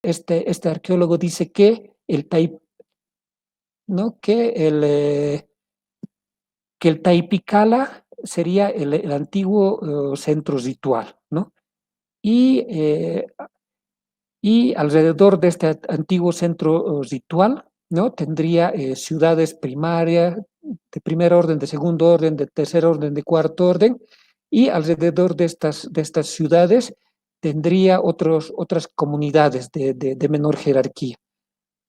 este arqueólogo dice que ¿no? Que el Taipicala sería el antiguo centro ritual, ¿no? Y, eh, y alrededor de este antiguo centro ritual, ¿no? Tendría ciudades primarias, de primer orden, de segundo orden, de tercer orden, de cuarto orden, y alrededor de estas ciudades tendría otras comunidades de menor jerarquía,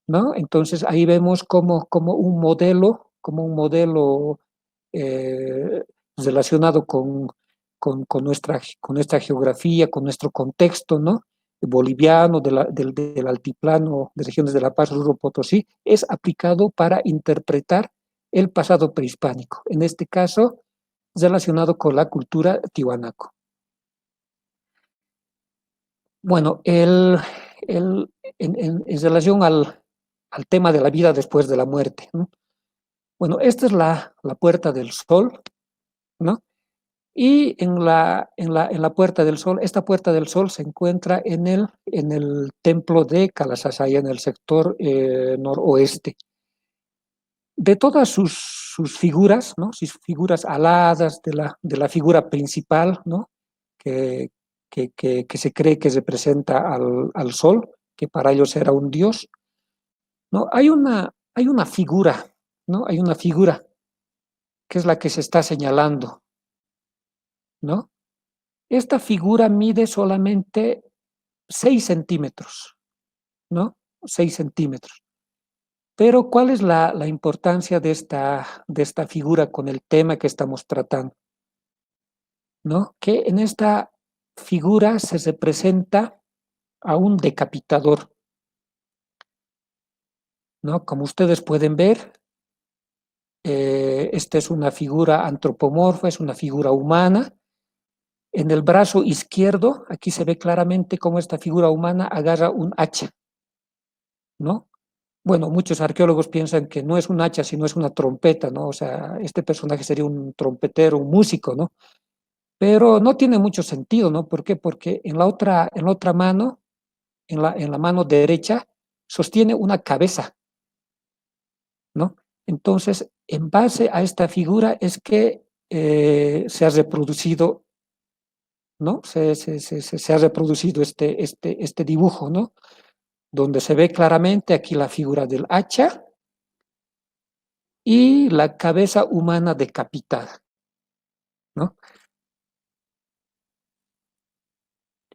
¿no? Entonces ahí vemos como un modelo eh, relacionado con nuestra geografía, con nuestro contexto, ¿no? Boliviano, del altiplano de regiones de La Paz, Oruro, Potosí, es aplicado para interpretar el pasado prehispánico, en este caso relacionado con la cultura tiwanaco. Bueno, en relación al tema de la vida después de la muerte, ¿no? Bueno, esta es la Puerta del Sol, ¿no? Y en la Puerta del Sol, esta Puerta del Sol se encuentra en el templo de Calasasaya, en el sector noroeste. De todas sus figuras, ¿no? Sus figuras aladas, de la figura principal, ¿no? Que, que se cree que representa al Sol, que para ellos era un dios, ¿no? Hay una figura, ¿no? Hay una figura que es la que se está señalando, ¿no? Esta figura mide solamente 6 centímetros, ¿no? 6 centímetros. Pero ¿cuál es la importancia de esta figura con el tema que estamos tratando? ¿No? Que en esta figura se representa a un decapitador, ¿no? Como ustedes pueden ver, esta es una figura antropomorfa, es una figura humana. En el brazo izquierdo, aquí se ve claramente cómo esta figura humana agarra un hacha, ¿no? Bueno, muchos arqueólogos piensan que no es un hacha, sino es una trompeta, ¿no? O sea, este personaje sería un trompetero, un músico, ¿no? Pero no tiene mucho sentido, ¿no? ¿Por qué? Porque en la otra mano, en la mano derecha, sostiene una cabeza, ¿no? Entonces, en base a esta figura es que se ha reproducido, ¿no? Se ha reproducido este dibujo, ¿no? Donde se ve claramente aquí la figura del hacha y la cabeza humana decapitada, ¿no?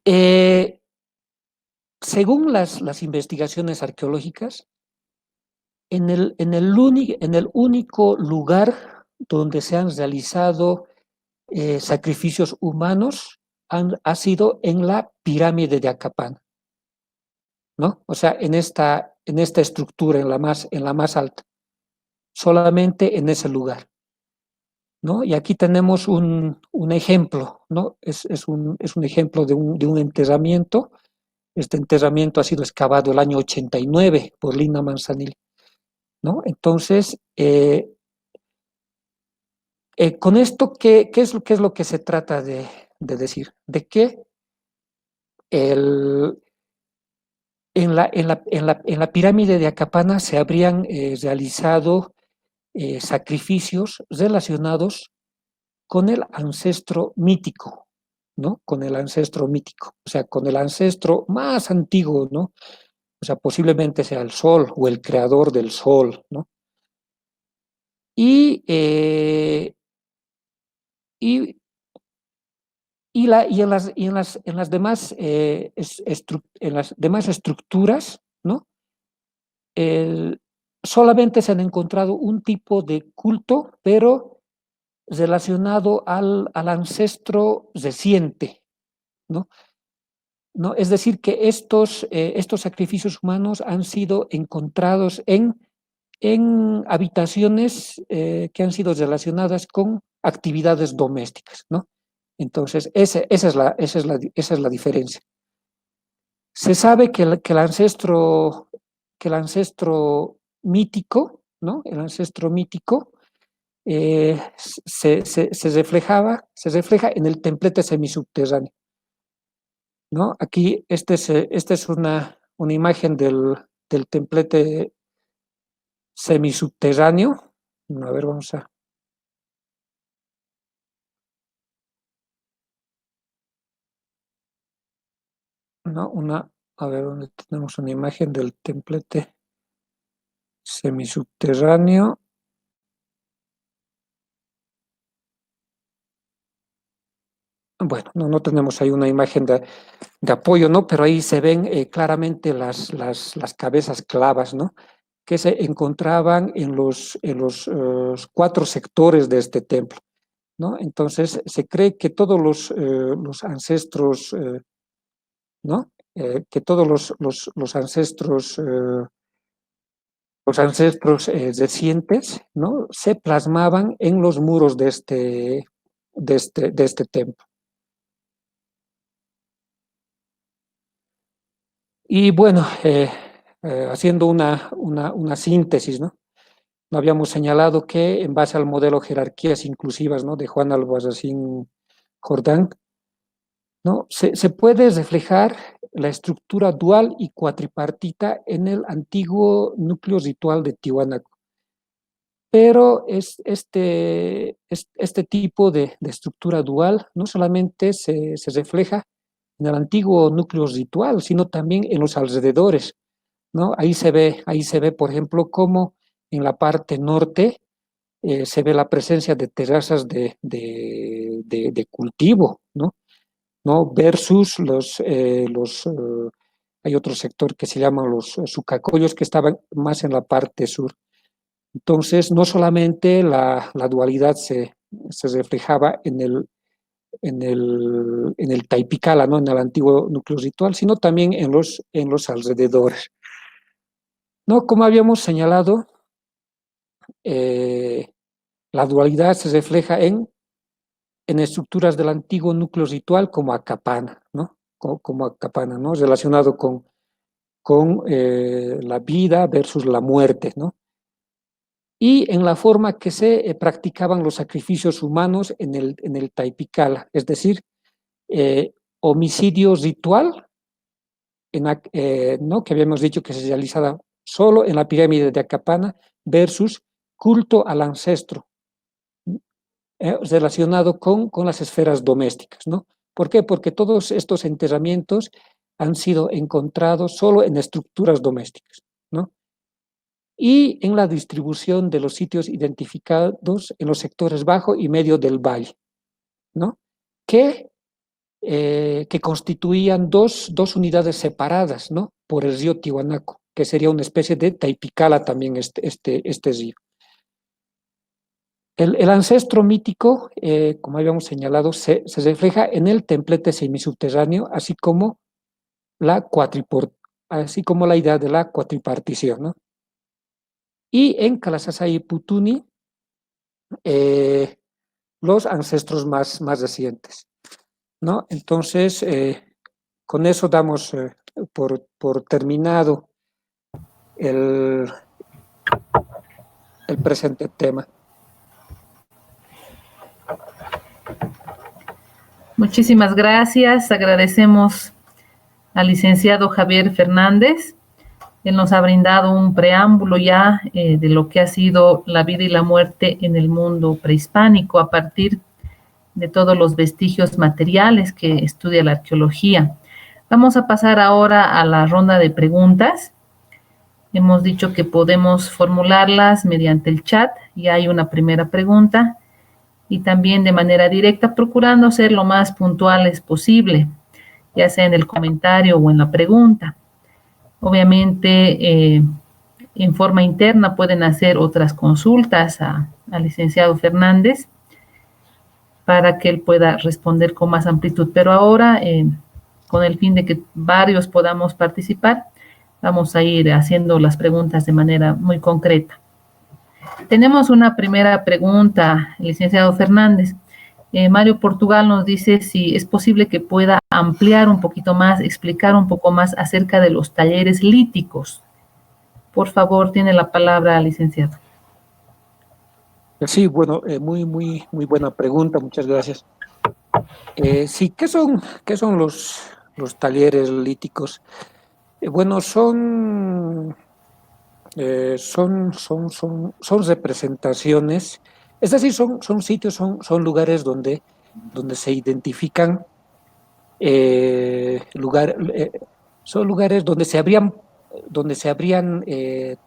Eh, Según las investigaciones arqueológicas, en el único lugar donde se han realizado sacrificios humanos ha sido en la pirámide de Acapán, ¿no? O sea, en esta estructura, en la más alta, solamente en ese lugar, ¿no? Y aquí tenemos un ejemplo, ¿no? Es un ejemplo de un enterramiento. Este enterramiento ha sido excavado el año 89 por Lina Manzanil, ¿no? Entonces, con esto, qué es lo que se trata de decir? De que el, en la pirámide de Acapana se habrían realizado sacrificios relacionados con el ancestro mítico, ¿no? Con el ancestro mítico, o sea, con el ancestro más antiguo, ¿no? O sea, posiblemente sea el sol o el creador del sol, ¿no? Y, y, en las demás, en las demás estructuras, ¿no? El, solamente se han encontrado un tipo de culto, pero relacionado al ancestro reciente, ¿no? ¿No? Es decir, que estos sacrificios humanos han sido encontrados en habitaciones que han sido relacionadas con actividades domésticas, ¿no? Entonces, esa es la diferencia. Se sabe que el ancestro mítico, ¿no? El ancestro mítico se refleja en el templete semisubterráneo, ¿no? Aquí, esta es una imagen del templete semisubterráneo. A ver, vamos a... No, a ver, ¿dónde tenemos una imagen del templete semisubterráneo? Bueno, no tenemos ahí una imagen de apoyo, ¿no? Pero ahí se ven claramente las cabezas clavas, ¿no? Que se encontraban en los 4 sectores de este templo, ¿no? Entonces, se cree que todos los ancestros, ¿no? Que todos los ancestros recientes, ¿no? Se plasmaban en los muros de este templo. Y bueno, haciendo una síntesis, ¿no? No habíamos señalado que en base al modelo jerarquías inclusivas, ¿no? De Juan Albarracín Jordán, ¿no? Se puede reflejar la estructura dual y cuatripartita en el antiguo núcleo ritual de Tiwanaku. Pero este tipo de estructura dual no solamente se refleja en el antiguo núcleo ritual, sino también en los alrededores, ¿no? Ahí se ve, por ejemplo, cómo en la parte norte se ve la presencia de terrazas de cultivo, ¿no? ¿No? Versus hay otro sector que se llaman los sucacoyos, que estaban más en la parte sur. Entonces, no solamente la dualidad se reflejaba en el Taipicala, ¿no? En el antiguo núcleo ritual, sino también en los alrededores. ¿No? Como habíamos señalado, eh, la dualidad se refleja en estructuras del antiguo núcleo ritual como Acapana, ¿no? Como Acapana, ¿no? Relacionado con la vida versus la muerte, ¿no? Y en la forma que se practicaban los sacrificios humanos en el Taipicala, es decir, homicidio ritual, ¿no? Que habíamos dicho que se realizaba solo en la pirámide de Acapana versus culto al ancestro, relacionado con las esferas domésticas, ¿no? ¿Por qué? Porque todos estos enterramientos han sido encontrados solo en estructuras domésticas, ¿no? Y en la distribución de los sitios identificados en los sectores bajo y medio del valle, ¿no? Que, que constituían dos unidades separadas, ¿no? Por el río Tiwanaku, que sería una especie de Taipicala también este río. El ancestro mítico, como habíamos señalado, se refleja en el templete semisubterráneo, así como la idea de la cuatripartición, ¿no? Y en Kalasasay y Putuni, eh, los ancestros más recientes, ¿no? Entonces, con eso damos por terminado el, el presente tema. Muchísimas gracias. Agradecemos al licenciado Javier Fernández. Él nos ha brindado un preámbulo ya de lo que ha sido la vida y la muerte en el mundo prehispánico a partir de todos los vestigios materiales que estudia la arqueología. Vamos a pasar ahora a la ronda de preguntas. Hemos dicho que podemos formularlas mediante el chat y hay una primera pregunta y también de manera directa, procurando ser lo más puntuales posible, ya sea en el comentario o en la pregunta. Obviamente, en forma interna pueden hacer otras consultas al licenciado Fernández para que él pueda responder con más amplitud. Pero ahora, con el fin de que varios podamos participar, vamos a ir haciendo las preguntas de manera muy concreta. Tenemos una primera pregunta, licenciado Fernández. Mario Portugal nos dice si es posible que pueda ampliar un poquito más, explicar un poco más acerca de los talleres líticos. Por favor, tiene la palabra, licenciado. Sí, bueno, muy buena pregunta, muchas gracias. Sí, ¿qué son los talleres líticos? Bueno, son representaciones, es decir, son sitios, son lugares donde se identifican lugar, son lugares donde se habrían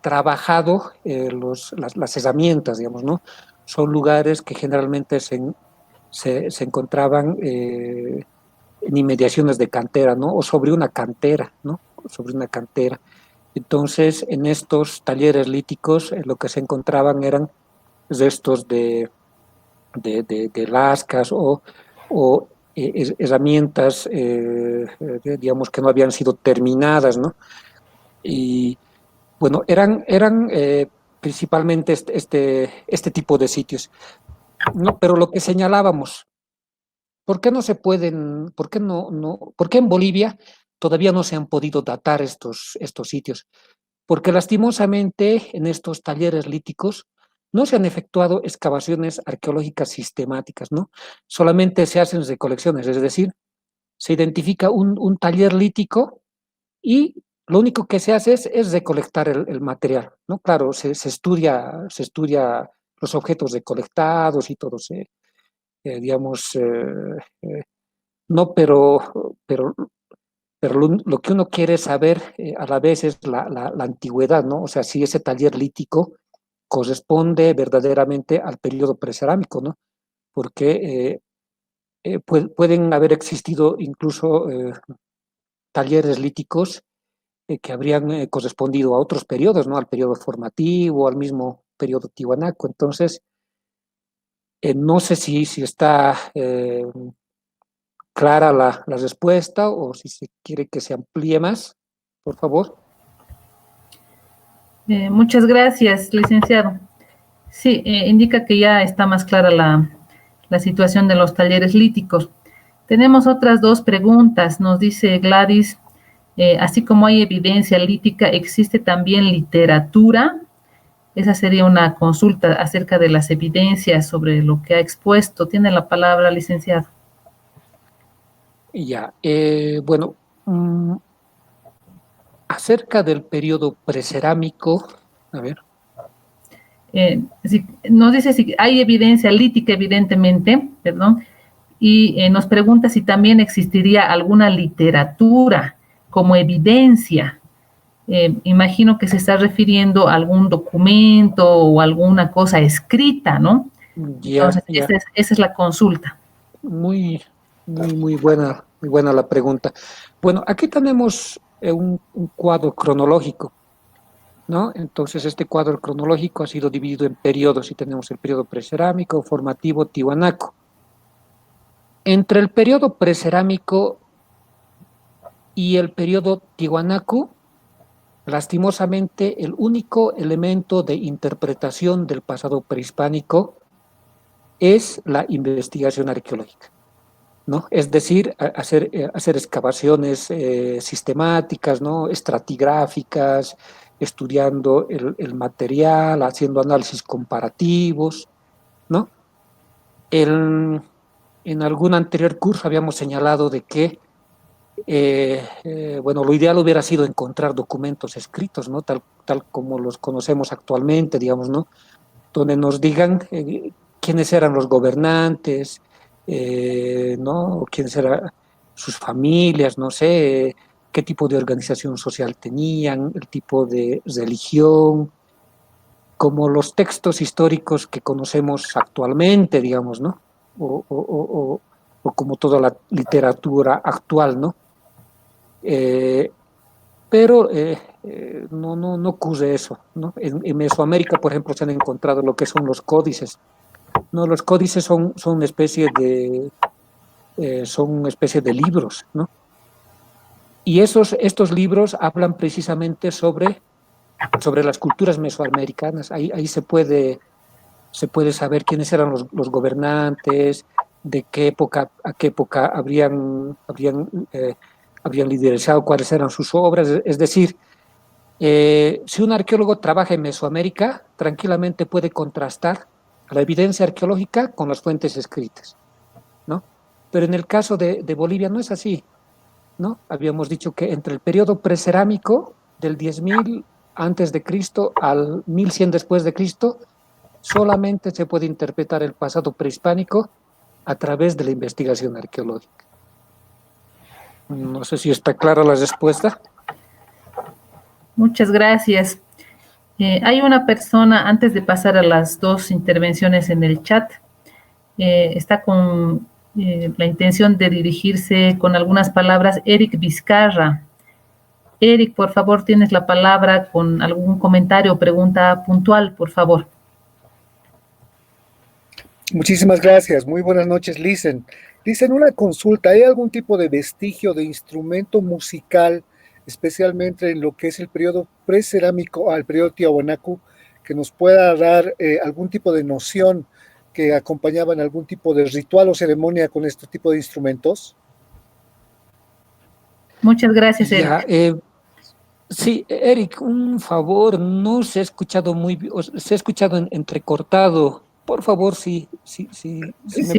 trabajado las herramientas, digamos, ¿no? Son lugares que generalmente se encontraban en inmediaciones de cantera, ¿no? O sobre una cantera, ¿no? Sobre una cantera. Entonces, en estos talleres líticos, lo que se encontraban eran restos de lascas o herramientas, digamos, que no habían sido terminadas, ¿no? Y bueno, eran principalmente este tipo de sitios, ¿no? Pero lo que señalábamos, ¿por qué no se pueden, por qué por qué en Bolivia todavía no se han podido datar estos sitios? Porque lastimosamente en estos talleres líticos no se han efectuado excavaciones arqueológicas sistemáticas, ¿no? Solamente se hacen recolecciones, es decir, se identifica un taller lítico y lo único que se hace es recolectar el material, ¿no? Claro, se estudia los objetos recolectados y todo, digamos, no, pero lo que uno quiere saber a la vez es la antigüedad, ¿no? O sea, si ese taller lítico corresponde verdaderamente al periodo precerámico, ¿no? Porque pueden haber existido incluso talleres líticos que habrían correspondido a otros periodos, ¿no? Al periodo formativo, al mismo periodo tiwanaco. Entonces, no sé si está clara la respuesta o si se quiere que se amplíe más, por favor. Muchas gracias, licenciado. Sí, indica que ya está más clara la situación de los talleres líticos. Tenemos otras dos preguntas. Nos dice Gladys, así como hay evidencia lítica, ¿existe también literatura? Esa sería una consulta acerca de las evidencias sobre lo que ha expuesto. Tiene la palabra, licenciado. Ya, bueno, acerca del periodo precerámico, a ver. Nos dice si hay evidencia lítica, evidentemente, perdón, y nos pregunta si también existiría alguna literatura como evidencia. Imagino que se está refiriendo a algún documento o alguna cosa escrita, ¿no? Ya, Entonces, ya, esa es la consulta. muy, muy buena la pregunta. Bueno, aquí tenemos un cuadro cronológico, ¿no? Entonces, este cuadro cronológico ha sido dividido en periodos y tenemos el periodo precerámico, formativo, tiwanaco. Entre el periodo precerámico y el periodo tiwanaku, lastimosamente, el único elemento de interpretación del pasado prehispánico es la investigación arqueológica, ¿no? Es decir, hacer excavaciones sistemáticas, ¿no? Estratigráficas, estudiando el material, haciendo análisis comparativos, ¿no? El, en algún anterior curso habíamos señalado de que bueno, lo ideal hubiera sido encontrar documentos escritos, ¿no? Tal como los conocemos actualmente, digamos, ¿no? Donde nos digan quiénes eran los gobernantes, ¿no? Quiénes eran sus familias, no sé, qué tipo de organización social tenían, el tipo de religión, como los textos históricos que conocemos actualmente, digamos, ¿no? O como toda la literatura actual, ¿no? Eh, pero no ocurre eso, ¿no? En Mesoamérica, por ejemplo, se han encontrado lo que son los códices, ¿no? Los códices son son una especie de libros, ¿no? Y estos libros hablan precisamente sobre las culturas mesoamericanas. Ahí se puede saber quiénes eran los gobernantes, de qué época a qué época habrían liderizado, cuáles eran sus obras. Es decir, si un arqueólogo trabaja en Mesoamérica, tranquilamente puede contrastar la evidencia arqueológica con las fuentes escritas, ¿no? Pero en el caso de Bolivia no es así. ¿no? Habíamos dicho que entre el periodo precerámico del 10.000 antes de Cristo al 1100 después de Cristo, solamente se puede interpretar el pasado prehispánico a través de la investigación arqueológica. No sé si está clara la respuesta. Muchas gracias. Hay una persona, antes de pasar a las dos intervenciones en el chat, está con la intención de dirigirse con algunas palabras. Eric Vizcarra. Eric, por favor, tienes la palabra con algún comentario o pregunta puntual, por favor. Muchísimas gracias. Muy buenas noches, Licen. Licen, una consulta. ¿Hay algún tipo de vestigio de instrumento musical, especialmente en lo que es el periodo precerámico al periodo Tiahuanacu, que nos pueda dar algún tipo de noción que acompañaban algún tipo de ritual o ceremonia con este tipo de instrumentos? Muchas gracias, Eric. Ya, sí, Eric, un favor, no se ha escuchado muy bien, se ha escuchado entrecortado. Por favor, si me Sí,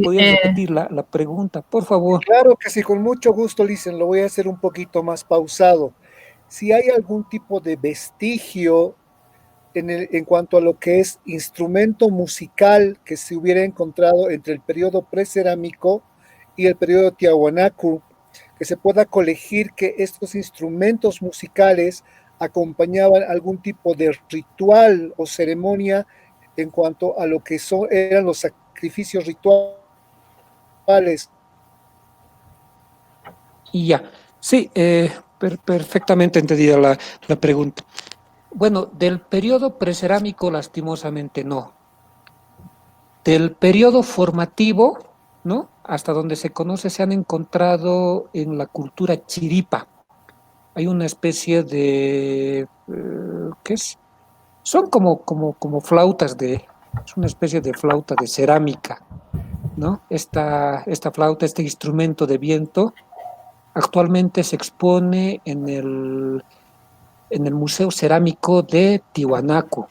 podías repetir la pregunta, por favor. Claro que sí, con mucho gusto, Licen. Lo voy a hacer un poquito más pausado. Si hay algún tipo de vestigio en cuanto a lo que es instrumento musical que se hubiera encontrado entre el periodo precerámico y el periodo Tiahuanacu, que se pueda colegir que estos instrumentos musicales acompañaban algún tipo de ritual o ceremonia en cuanto a lo que eran los sacrificios rituales. Y ya, sí, perfectamente entendida la pregunta. Bueno, del periodo precerámico, lastimosamente no. Del periodo formativo, ¿no? Hasta donde se conoce, se han encontrado en la cultura chiripa. Hay una especie de, ¿qué es? Son como flautas es una especie de flauta de cerámica, ¿no? Esta flauta, este instrumento de viento, actualmente se expone en el Museo Cerámico de Tiwanaku,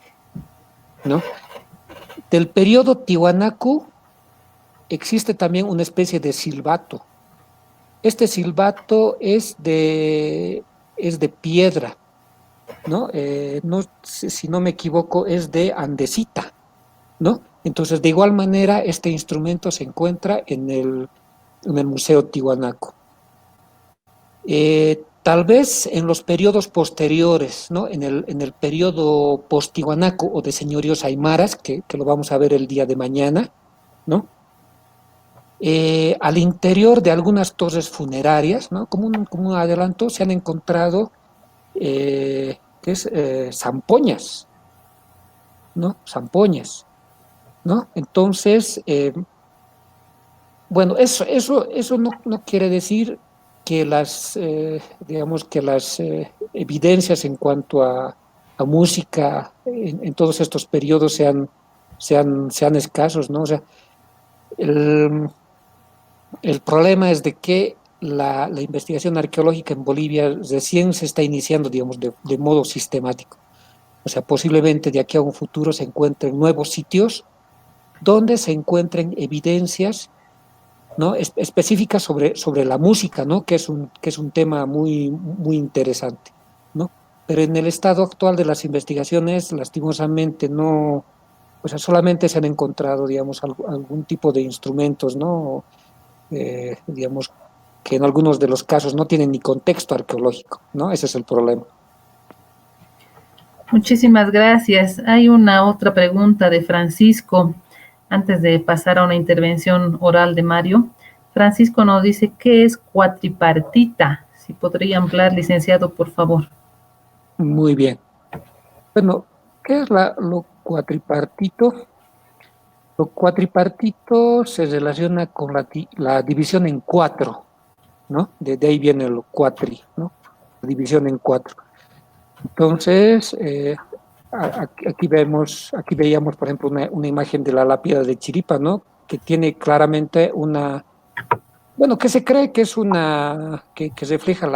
¿no? Del periodo Tiwanaku existe también una especie de silbato. Este silbato es de piedra, ¿no? No, si no me equivoco, es de andesita, ¿no? Entonces, de igual manera, este instrumento se encuentra en el Museo Tiwanaku. Tal vez en los periodos posteriores, ¿no? En el periodo post-Tiwanaku o de señoríos aymaras, que lo vamos a ver el día de mañana, ¿no? Al interior de algunas torres funerarias, ¿no? Como un adelanto, se han encontrado zampoñas, ¿no? Zampoñas, ¿no? Entonces, bueno, eso no quiere decir que digamos que las evidencias en cuanto a música en todos estos periodos sean escasos, ¿no? O sea, el, el problema es de que la investigación arqueológica en Bolivia recién se está iniciando, digamos, de modo sistemático. O sea, posiblemente de aquí a un futuro se encuentren nuevos sitios donde se encuentren evidencias, ¿no? Específicas sobre la música, ¿no? Que es un tema muy, muy interesante, ¿no? Pero en el estado actual de las investigaciones, lastimosamente no, o sea, solamente se han encontrado, digamos, algún tipo de instrumentos, ¿no? Digamos, que en algunos de los casos no tienen ni contexto arqueológico, ¿no? Ese es el problema. Muchísimas gracias. Hay una otra pregunta de Francisco, antes de pasar a una intervención oral de Mario. Francisco nos dice, ¿qué es cuatripartita? Si podría ampliar, licenciado, por favor. Muy bien. Bueno, ¿qué es lo cuatripartito? Lo cuatripartito se relaciona con la división en cuatro, ¿no? De ahí viene lo cuatri, ¿no? La división en cuatro. Entonces, aquí veíamos, por ejemplo, una imagen de la lápida de Chiripa, ¿no? Que tiene claramente bueno, que se cree que es que refleja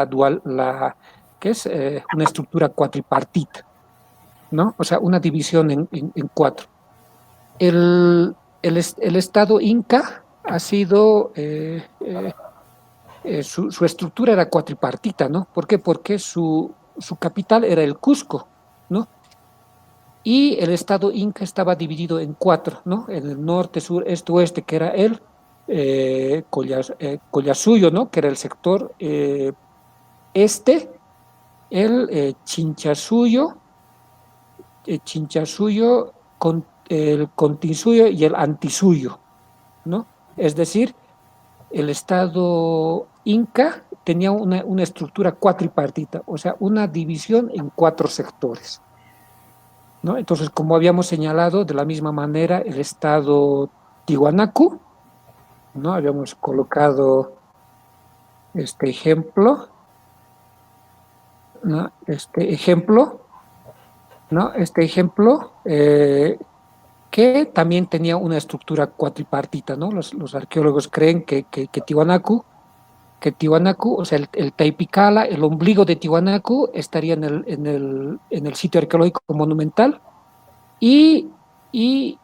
que es una estructura cuatripartita, ¿no? O sea, una división en cuatro. El estado inca ha sido su estructura era cuatripartita, ¿no? ¿Por qué? Porque su capital era el Cusco, ¿no? Y el estado inca estaba dividido en cuatro, ¿no? En el norte, sur, este, oeste, que era el Collasuyo, ¿no? Que era el sector este, el Chinchasuyo, el Continsuyo y el Antisuyo, ¿no? Es decir, el estado inca tenía una estructura cuatripartita, o sea, una división en cuatro sectores, ¿no? Entonces, como habíamos señalado, de la misma manera, el estado Tiwanaku, ¿no? Habíamos colocado este ejemplo, ¿no? Este ejemplo que también tenía una estructura cuatripartita, ¿no? Los arqueólogos creen que Tiwanaku, o sea, el Taipicala, el ombligo de Tiwanaku estaría en el sitio arqueológico monumental y, y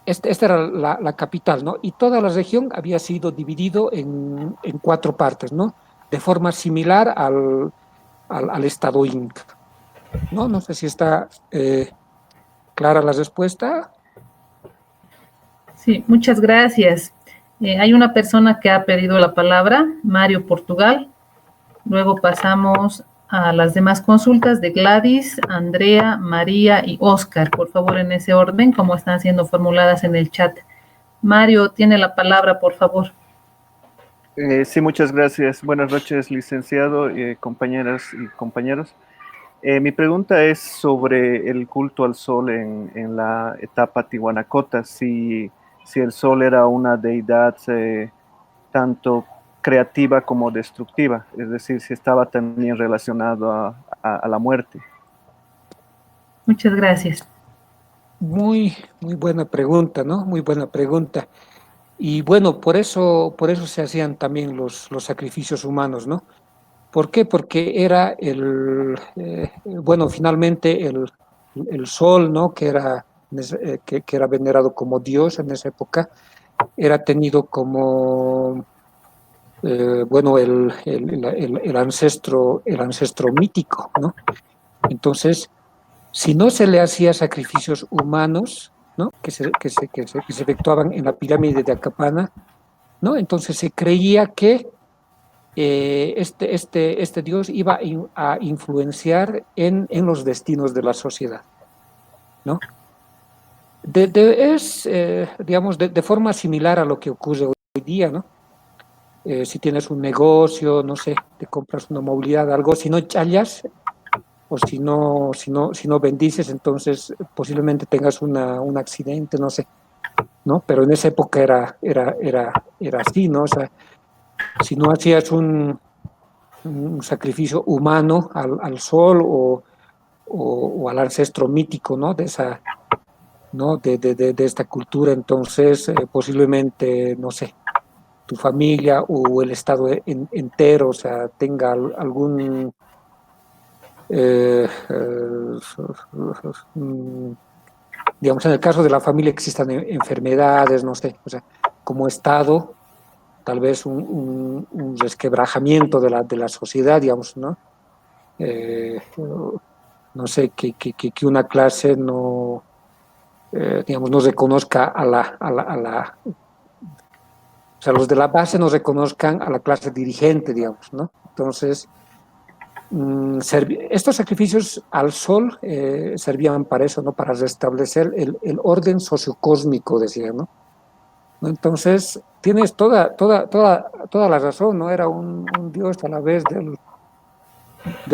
esta era la capital, ¿no? Y toda la región había sido dividido en cuatro partes, ¿no? De forma similar al estado Inca, ¿no? No sé si está clara la respuesta. Sí, muchas gracias. Hay una persona que ha pedido la palabra, Mario Portugal. Luego pasamos a las demás consultas de Gladys, Andrea, María y Oscar. Por favor, en ese orden, como están siendo formuladas en el chat. Mario, tiene la palabra, por favor. Sí, muchas gracias. Buenas noches, licenciado, compañeras y compañeros. Mi pregunta es sobre el culto al sol en la etapa tihuanacota, si el sol era una deidad tanto creativa como destructiva, es decir, si estaba también relacionado a la muerte. Muchas gracias. Muy buena pregunta, ¿no? Muy buena pregunta. Y bueno, por eso se hacían también los sacrificios humanos, ¿no? ¿Por qué? Porque era bueno, finalmente el sol, ¿no? Que era venerado como Dios en esa época, era tenido como, bueno, el ancestro mítico, ¿no? Entonces, si no se le hacía sacrificios humanos, ¿no? Que se efectuaban en la pirámide de Acapana, ¿no? Entonces se creía que este Dios iba a influenciar en los destinos de la sociedad, ¿no? Digamos, de forma similar a lo que ocurre hoy día, ¿no? Si tienes un negocio, no sé, te compras una movilidad, algo, si no challas o si no bendices, entonces posiblemente tengas un accidente, no sé, ¿no? Pero en esa época era así, ¿no? O sea, si no hacías un sacrificio humano al sol o al ancestro mítico, ¿no? ¿No? De esta cultura, entonces posiblemente, no sé, tu familia o el estado entero, o sea, tenga algún digamos, en el caso de la familia existan enfermedades, no sé, o sea, como estado, tal vez un resquebrajamiento de la sociedad, digamos, ¿no? No sé, que una clase no, digamos, no reconozca o sea, los de la base no reconozcan a la clase dirigente, digamos, ¿no? Entonces, estos sacrificios al sol servían para eso, ¿no? Para restablecer el orden sociocósmico, decía, ¿no? Entonces, tienes toda la razón, ¿no? Era un Dios a la vez del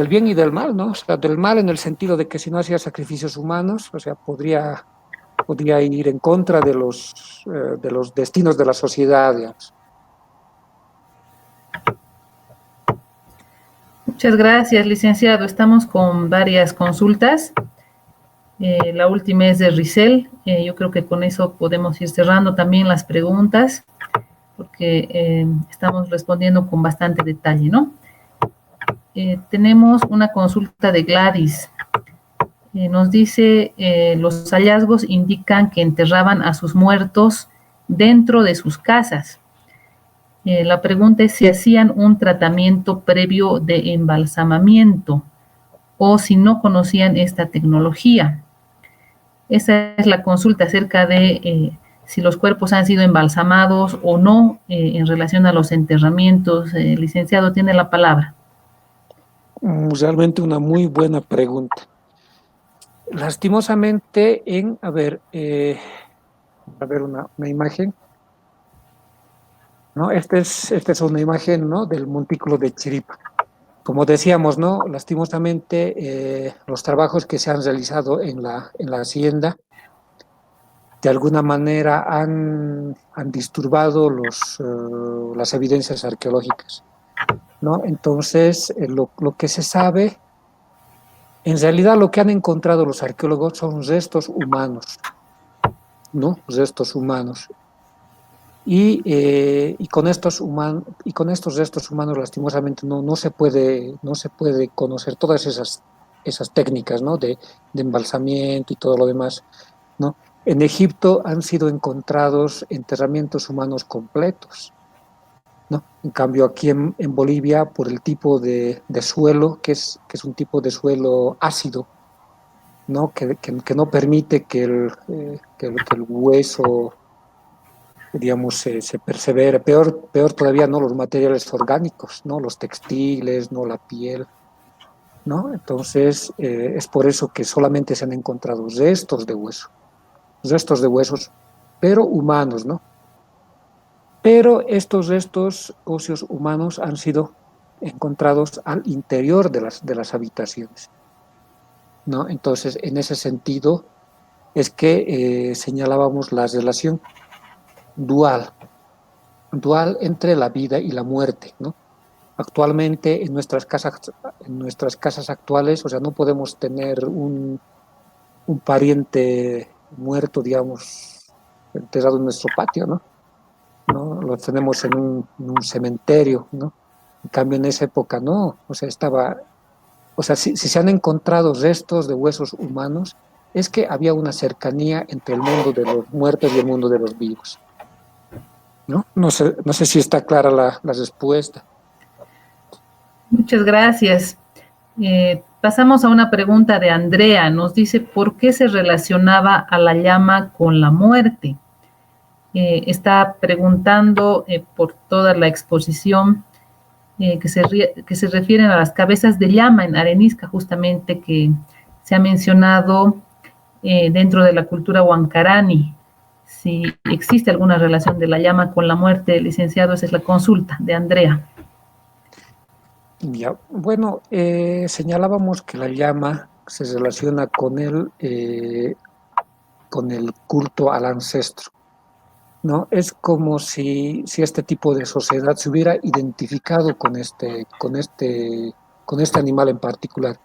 bien y del mal, ¿no? O sea, del mal en el sentido de que si no hacía sacrificios humanos, o sea, podría ir en contra de los destinos de la sociedad, digamos. Muchas gracias, licenciado. Estamos con varias consultas. La última es de Risel. Yo creo que con eso podemos ir cerrando también las preguntas, porque estamos respondiendo con bastante detalle, ¿no? Tenemos una consulta de Gladys. Nos dice, los hallazgos indican que enterraban a sus muertos dentro de sus casas. La pregunta es si hacían un tratamiento previo de embalsamamiento o si no conocían esta tecnología. Esa es la consulta acerca de si los cuerpos han sido embalsamados o no en relación a los enterramientos. Licenciado, tiene la palabra. Realmente una muy buena pregunta. Lastimosamente, una imagen, ¿no? Esta es una imagen, ¿no? Del montículo de Chiripa. Como decíamos, ¿no? Lastimosamente, los trabajos que se han realizado en la hacienda de alguna manera han disturbado las evidencias arqueológicas, ¿no? Entonces, lo que se sabe, en realidad lo que han encontrado los arqueólogos son restos humanos, ¿no? Restos humanos. Y con estos restos humanos, lastimosamente, no se puede conocer todas esas técnicas, ¿no? De embalsamiento y todo lo demás, ¿no? En Egipto han sido encontrados enterramientos humanos completos, ¿no? En cambio, aquí en Bolivia, por el tipo de suelo, que es un tipo de suelo ácido, ¿no? Que no permite que el hueso, digamos, se persevere. Peor todavía, ¿no? Los materiales orgánicos, ¿no? Los textiles, ¿no? La piel, ¿no? Entonces, es por eso que solamente se han encontrado restos de huesos, pero humanos, ¿no? Pero estos restos óseos humanos han sido encontrados al interior de las habitaciones, ¿no? Entonces, en ese sentido, es que señalábamos la relación dual, dual entre la vida y la muerte, ¿no? Actualmente en nuestras casas actuales, o sea, no podemos tener un pariente muerto, digamos, enterrado en nuestro patio, ¿no? ¿No? Lo tenemos en un cementerio, ¿no? En cambio, en esa época no, o sea, si se han encontrado restos de huesos humanos, es que había una cercanía entre el mundo de los muertos y el mundo de los vivos, ¿no? No sé si está clara la respuesta. Muchas gracias. Pasamos a una pregunta de Andrea. Nos dice, ¿por qué se relacionaba a la llama con la muerte? Está preguntando por toda la exposición que se refieren a las cabezas de llama en arenisca, justamente que se ha mencionado dentro de la cultura huancarani. Si existe alguna relación de la llama con la muerte, licenciado, esa es la consulta de Andrea. Ya, bueno, señalábamos que la llama se relaciona con el culto al ancestro, ¿no? Es como si este tipo de sociedad se hubiera identificado con este animal en particular,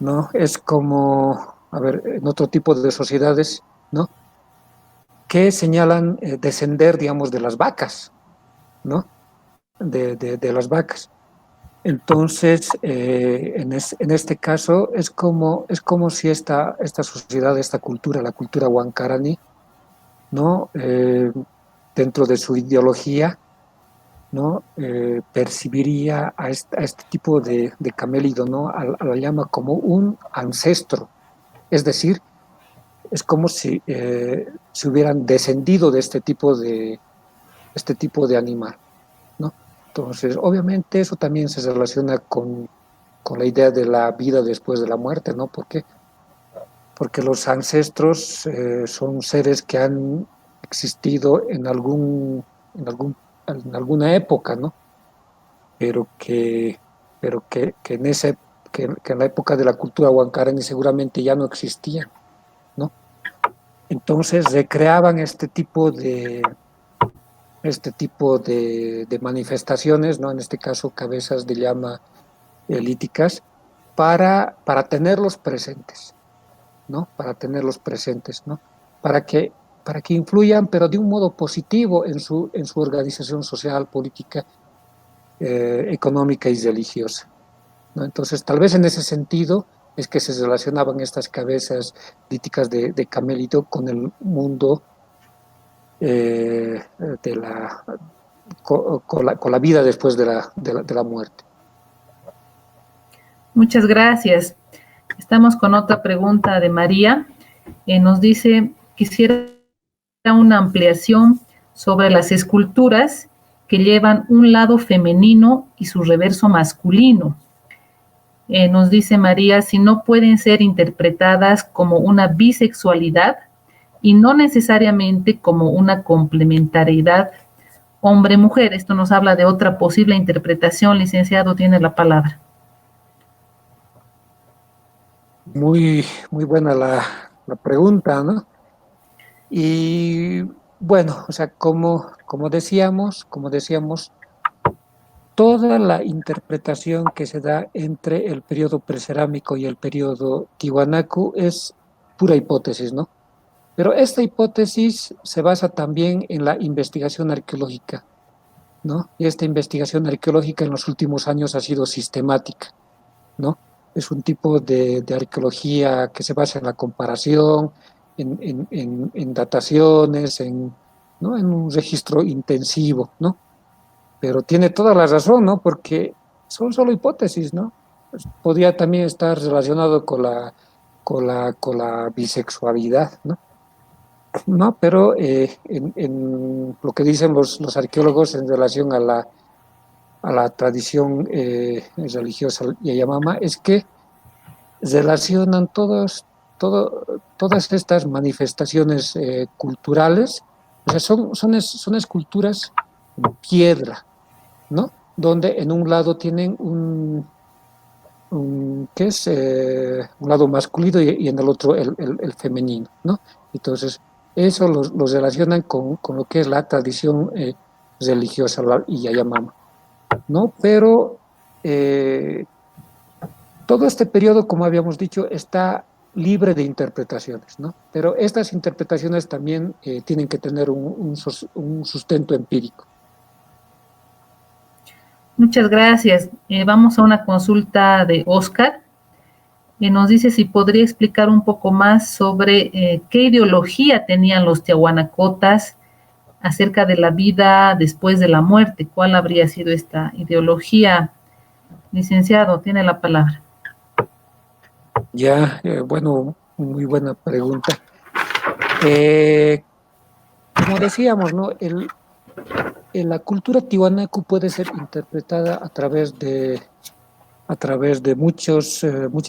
¿no? Es como, a ver, en otro tipo de sociedades, ¿no? Que señalan descender, digamos, de las vacas, ¿no? De las vacas. Entonces, en este caso, es como si esta sociedad, esta cultura, la cultura huancarani, ¿no? Dentro de su ideología, ¿no? Percibiría a este tipo de camélido, ¿no? A la llama como un ancestro. Es decir, es como si hubieran descendido de este tipo de animal, ¿no? Entonces, obviamente eso también se relaciona con la idea de la vida después de la muerte, ¿no? Porque los ancestros son seres que han existido en alguna época, ¿no? Pero que que en la época de la cultura huancarani seguramente ya no existían, ¿no? Entonces recreaban este tipo de manifestaciones, ¿no? En este caso, cabezas de llama líticas, para tenerlos presentes, ¿no? Para tenerlos presentes, ¿no? Para que, para que influyan, pero de un modo positivo en su organización social, política, económica y religiosa, ¿no? Entonces, tal vez en ese sentido es que se relacionaban estas cabezas líticas de camelito con el mundo eh, de la con la vida después de la muerte. Muchas gracias. Estamos con otra pregunta de María. Nos dice, quisiera una ampliación sobre las esculturas que llevan un lado femenino y su reverso masculino. Nos dice María, si no pueden ser interpretadas como una bisexualidad y no necesariamente como una complementariedad hombre-mujer. Esto nos habla de otra posible interpretación. Licenciado, tiene la palabra. Muy buena la pregunta, ¿no? Y bueno, o sea, como decíamos, toda la interpretación que se da entre el periodo precerámico y el periodo Tiwanaku es pura hipótesis, ¿no? Pero esta hipótesis se basa también en la investigación arqueológica, ¿no? Y esta investigación arqueológica en los últimos años ha sido sistemática, ¿no? Es un tipo de arqueología que se basa en la comparación, en dataciones, ¿no? En un registro intensivo, ¿no? Pero tiene toda la razón, ¿no? Porque son solo hipótesis, ¿no? Pues podría también estar relacionado con la bisexualidad, ¿no? No, pero en lo que dicen los arqueólogos en relación a la tradición religiosa Yayamama es que relacionan todas estas manifestaciones culturales, o sea, son esculturas en piedra, ¿no? Donde en un lado tienen ¿qué es? Un lado masculino y en el otro el femenino, ¿no? Entonces, eso los relacionan con lo que es la tradición religiosa y Yayamama, ¿no? Pero todo este periodo, como habíamos dicho, está libre de interpretaciones, ¿no? Pero estas interpretaciones también tienen que tener un sustento empírico. Muchas gracias. Vamos a una consulta de Oscar. Nos dice si podría explicar un poco más sobre qué ideología tenían los tiahuanacotas acerca de la vida después de la muerte. ¿Cuál habría sido esta ideología? Licenciado, tiene la palabra. Ya, bueno, muy buena pregunta. Como decíamos, ¿no? La cultura tiwanaku puede ser interpretada a través de muchas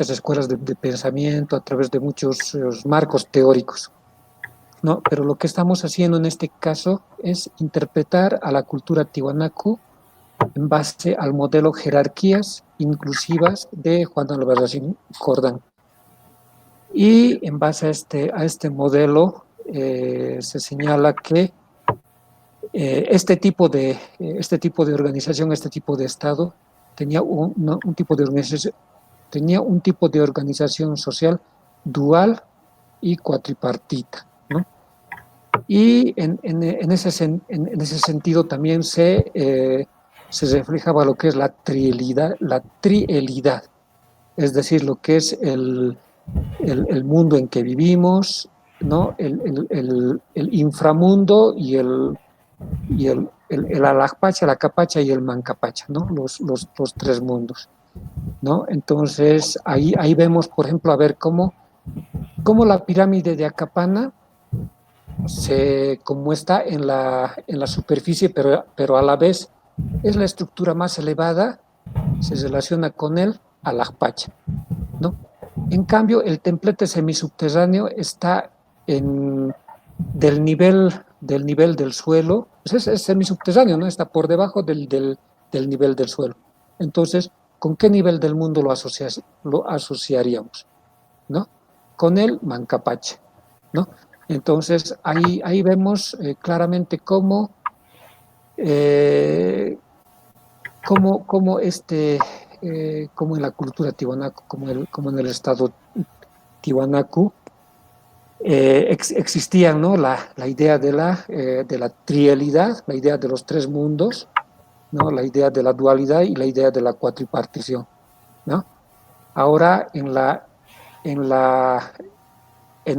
escuelas de pensamiento, a través de muchos marcos teóricos, ¿no? Pero lo que estamos haciendo en este caso es interpretar a la cultura tiwanaku en base al modelo jerarquías inclusivas de Juan Albarracín Jordán. Y en base a este modelo se señala que este tipo de organización, este tipo de Estado, tenía un tipo de organización social dual y cuatripartita, ¿no? Y en ese sentido también se reflejaba lo que es la trielidad, es decir, lo que es el mundo en que vivimos, ¿no? El inframundo y el Alajpacha, la Capacha y el Mancapacha, ¿no? Los tres mundos, ¿no? Entonces, ahí vemos, por ejemplo, a ver cómo la pirámide de Acapana como está en la superficie, pero a la vez es la estructura más elevada, se relaciona con el Alajpacha, ¿no? En cambio, el templete semisubterráneo está del nivel del suelo, pues es semisubterráneo, ¿no? Está por debajo del nivel del suelo. Entonces, ¿con qué nivel del mundo lo asociaríamos? ¿No? Con el Mancapache, ¿no? Entonces, ahí vemos claramente cómo como en la cultura tiwanaku, como en el estado tiwanaku, existían, ¿no? la idea de la trielidad, la idea de los tres mundos, ¿no? La idea de la dualidad y la idea de la cuatripartición, ¿no? Ahora, en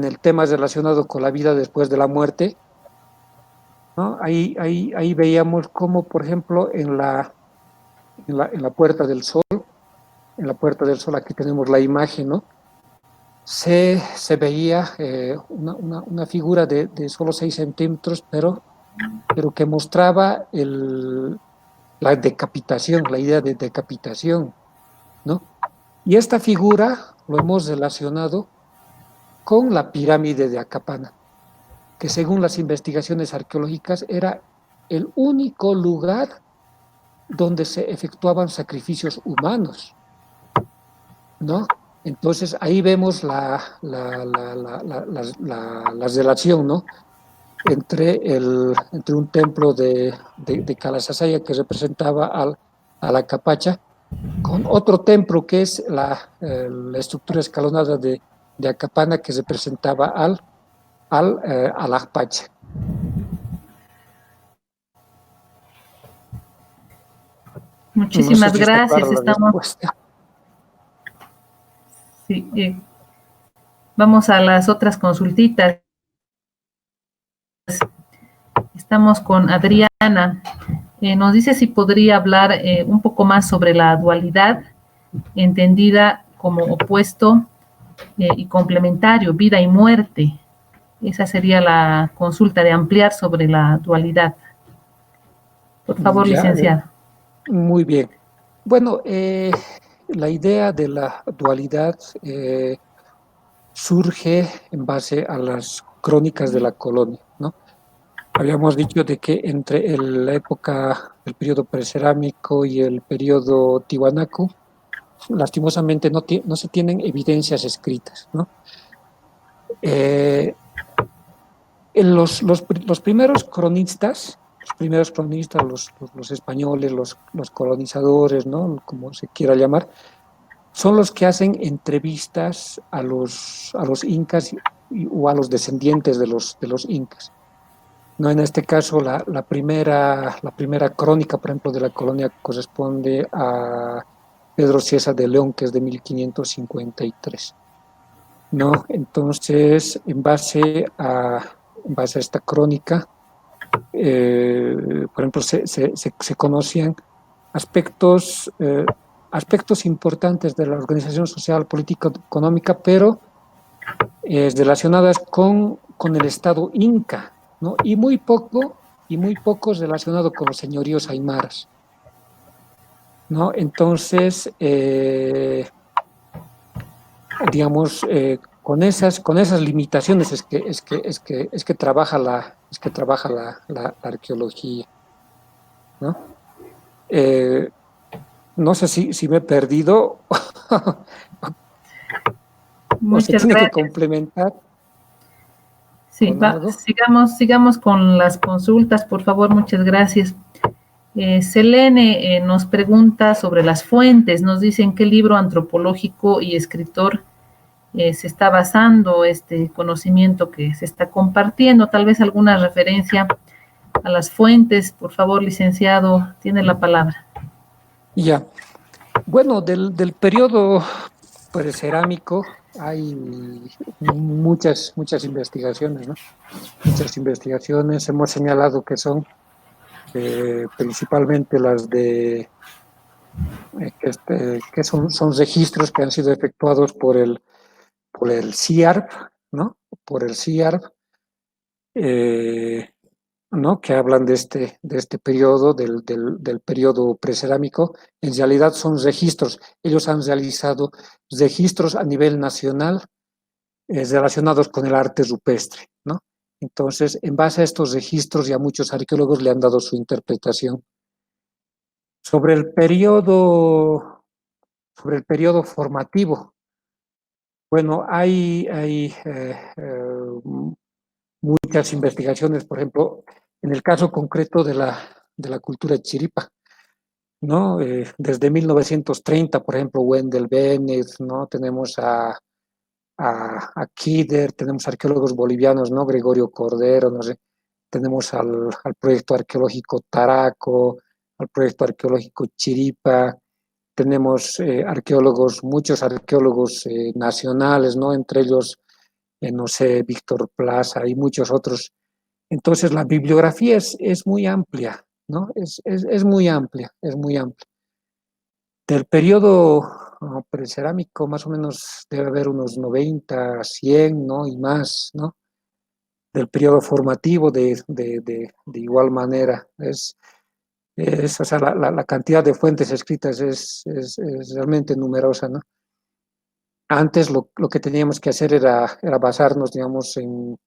el tema relacionado con la vida después de la muerte, ¿no? Ahí veíamos cómo, por ejemplo, en la Puerta del Sol, en la Puerta del Sol, aquí tenemos la imagen, ¿no? Se veía una figura de solo 6 centímetros, pero que mostraba la decapitación, la idea de decapitación, ¿no? Y esta figura lo hemos relacionado con la pirámide de Acapana, que según las investigaciones arqueológicas era el único lugar donde se efectuaban sacrificios humanos, ¿no? Entonces ahí vemos la relación, ¿no? Entre un templo de Calasasaya que representaba a la Capacha, con otro templo que es la estructura escalonada de Acapana que representaba al Ajpacha. No sé Muchísimas si está clara gracias. la respuesta. Sí, vamos a las otras consultitas. Estamos con Adriana. Nos dice si podría hablar un poco más sobre la dualidad, entendida como opuesto y complementario, vida y muerte. Esa sería la consulta, de ampliar sobre la dualidad. Por favor, Ya, licenciada. muy bien. Bueno, la idea de la dualidad surge en base a las crónicas de la colonia, ¿no? Habíamos dicho de que entre la época del periodo precerámico y el periodo tiwanaku, lastimosamente no se tienen evidencias escritas, ¿no? Eh, los primeros cronistas, los españoles, los colonizadores, ¿no? Como se quiera llamar, son los que hacen entrevistas a los incas o a los descendientes de los incas. No, en este caso, la primera crónica, por ejemplo, de la colonia corresponde a Pedro Cieza de León, que es de 1553. ¿No? Entonces, en base a esta crónica, por ejemplo, se conocían aspectos, aspectos importantes de la organización social, política, económica, pero relacionadas con el Estado inca, ¿no? Y muy pocos relacionados con los señoríos aymaras, ¿no? Entonces, digamos, con esas limitaciones es que trabaja la arqueología, ¿no? Eh, no sé si me he perdido o se Muchas tiene que gracias. complementar Sí, con algo. sigamos con las consultas, por favor, muchas gracias. Selene nos pregunta sobre las fuentes, nos dice en qué libro antropológico y escritor se está basando este conocimiento que se está compartiendo, tal vez alguna referencia a las fuentes. Por favor, licenciado, tiene la palabra. Ya. Bueno, del periodo precerámico hay muchas investigaciones, ¿no? Muchas investigaciones. Hemos señalado que son principalmente las que son registros que han sido efectuados por el CIARP, ¿no? Por el CIARP, eh, ¿no? Que hablan de este periodo, del periodo precerámico. En realidad son registros. Ellos han realizado registros a nivel nacional relacionados con el arte rupestre, ¿no? Entonces, en base a estos registros, ya muchos arqueólogos le han dado su interpretación. Sobre el periodo formativo, bueno, hay muchas investigaciones, por ejemplo, en el caso concreto de la cultura chiripa, ¿no? Desde 1930, por ejemplo, Wendell Bennett, ¿no? Tenemos a Kider, tenemos arqueólogos bolivianos, ¿no? Gregorio Cordero, no sé, tenemos al proyecto arqueológico Taraco, al proyecto arqueológico Chiripa, tenemos muchos arqueólogos nacionales, ¿no? Entre ellos, no sé, Víctor Plaza y muchos otros Entonces la bibliografía es muy amplia, ¿no? Es muy amplia, es muy amplia. Del periodo precerámico, más o menos debe haber unos 90, 100, ¿no? Y más, ¿no? Del periodo formativo de igual manera. O sea, la cantidad de fuentes escritas es realmente numerosa, ¿no? Antes lo que teníamos que hacer era basarnos, digamos, en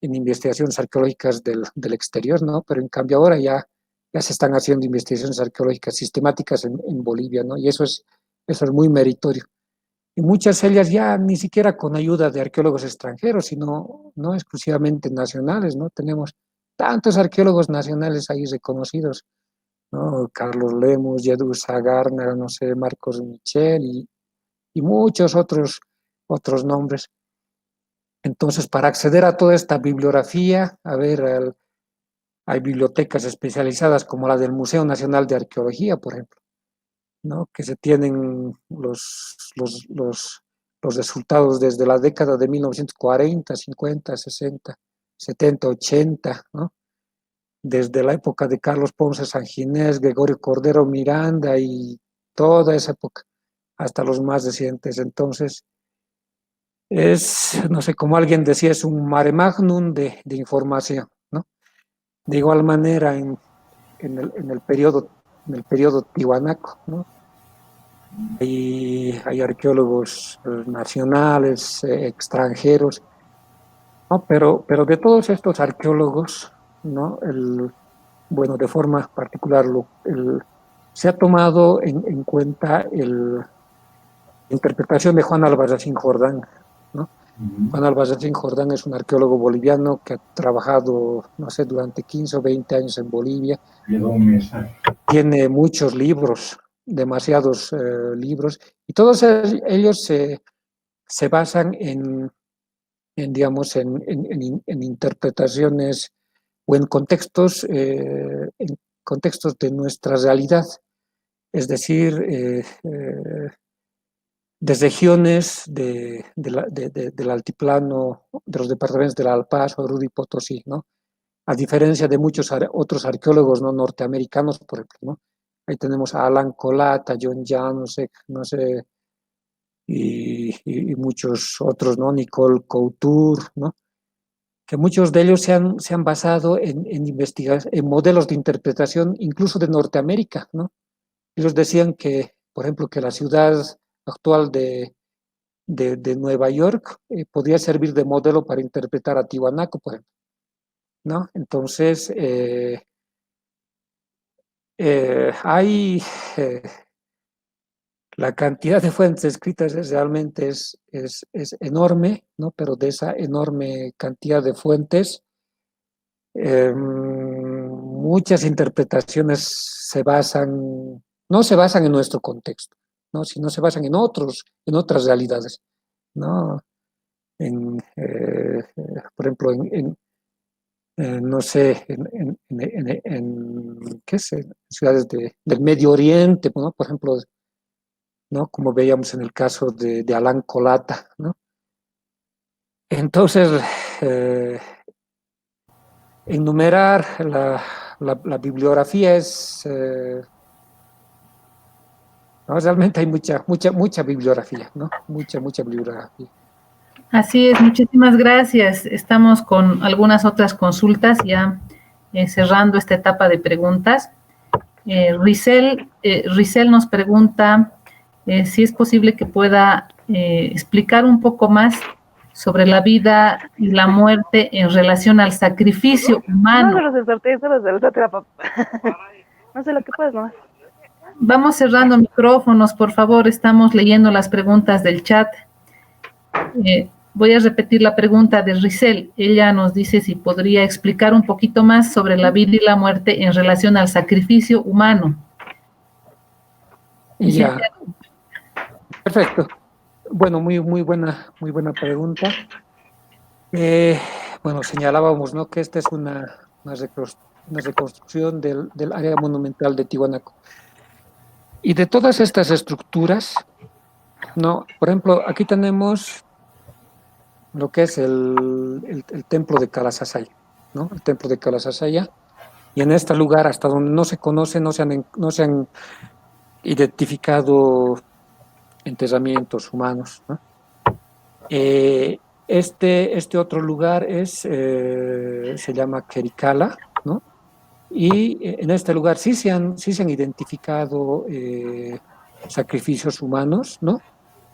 investigaciones arqueológicas del exterior, ¿no? Pero en cambio ahora ya se están haciendo investigaciones arqueológicas sistemáticas en Bolivia, ¿no? Y eso es muy meritorio. Y muchas de ellas ya ni siquiera con ayuda de arqueólogos extranjeros, sino no exclusivamente nacionales, ¿no? Tenemos tantos arqueólogos nacionales ahí reconocidos, ¿no? Carlos Lemos, Yedu Sagarna, no sé, Marcos Michel y muchos otros nombres. Entonces, para acceder a toda esta bibliografía, hay bibliotecas especializadas como la del Museo Nacional de Arqueología, por ejemplo, ¿no? Que se tienen los resultados desde la década de 1940, 50, 60, 70, 80, ¿no? Desde la época de Carlos Ponce San Ginés, Gregorio Cordero Miranda y toda esa época, hasta los más recientes. Entonces, no sé, como alguien decía, es un mare magnum de información, ¿no? De igual manera, en el periodo tihuanaco, ¿no? Hay arqueólogos nacionales, extranjeros, ¿no? Pero de todos estos arqueólogos, ¿no? Bueno, de forma particular, se ha tomado en cuenta la interpretación de Juan Albarracín Jordán, ¿no? Juan Albarracín Jordán es un arqueólogo boliviano que ha trabajado, no sé, durante 15 o 20 años en Bolivia. Tiene muchos libros, demasiados libros, y todos ellos se basan digamos, en interpretaciones o en contextos de nuestra realidad, es decir, de regiones del altiplano, de los departamentos del Alpaz, Oruro y Potosí, ¿no? A diferencia de muchos otros arqueólogos no norteamericanos, por ejemplo, ¿no? Ahí tenemos a Alan Colata, John Janosek, no sé, y muchos otros, ¿no? Nicole Couture, ¿no? Que muchos de ellos se han basado en modelos de interpretación, incluso de Norteamérica, ¿no? Ellos decían que, por ejemplo, que la ciudad actual de Nueva York podía servir de modelo para interpretar a Tiwanaku, por ejemplo, ¿no? Entonces, hay la cantidad de fuentes escritas realmente es enorme, ¿no? Pero de esa enorme cantidad de fuentes, muchas interpretaciones no se basan en nuestro contexto, ¿no? Sino se basan en otras realidades, ¿no? Por ejemplo, no sé, ¿qué sé? Ciudades del Medio Oriente, ¿no? Por ejemplo, ¿no? Como veíamos en el caso de Alan Colata, ¿no? Entonces, eh, enumerar la bibliografía ¿no? Realmente hay mucha bibliografía, ¿no? Mucha bibliografía. Así es, muchísimas gracias. Estamos con algunas otras consultas ya cerrando esta etapa de preguntas. Risel nos pregunta si es posible que pueda explicar un poco más sobre la vida y la muerte en relación al sacrificio humano. No se los sorteo, papá. No sé lo que puedes, nomás. Vamos cerrando micrófonos, por favor. Estamos leyendo las preguntas del chat. Voy a repetir la pregunta de Risel. Ella nos dice si podría explicar un poquito más sobre la vida y la muerte en relación al sacrificio humano. Ya. Perfecto. Bueno, muy buena pregunta. Bueno, señalábamos, ¿no? Que esta es una reconstrucción del área monumental de Tiwanaku. Y de todas estas estructuras, ¿no? Por ejemplo, aquí tenemos lo que es el templo de Calasasay, ¿no? El templo de Kalasasaya. Y en este lugar, hasta donde no se conoce, no se han identificado enterramientos humanos, ¿no? Este otro lugar se llama Kerikala, ¿no? Y en este lugar sí se han identificado sacrificios humanos, ¿no?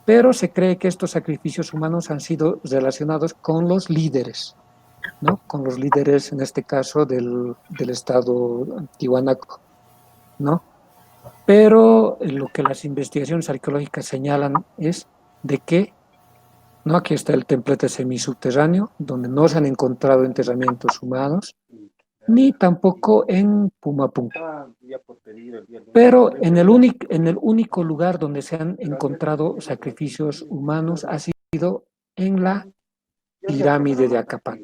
Pero se cree que estos sacrificios humanos han sido relacionados con los líderes, ¿no? Con los líderes, en este caso, del estado Tiwanaku, ¿no? Pero lo que las investigaciones arqueológicas señalan es de que, ¿no? Aquí está el templete semisubterráneo, donde no se han encontrado enterramientos humanos, ni tampoco en Pumapunku. Pero en el único lugar donde se han encontrado sacrificios humanos ha sido en la pirámide de Acapán,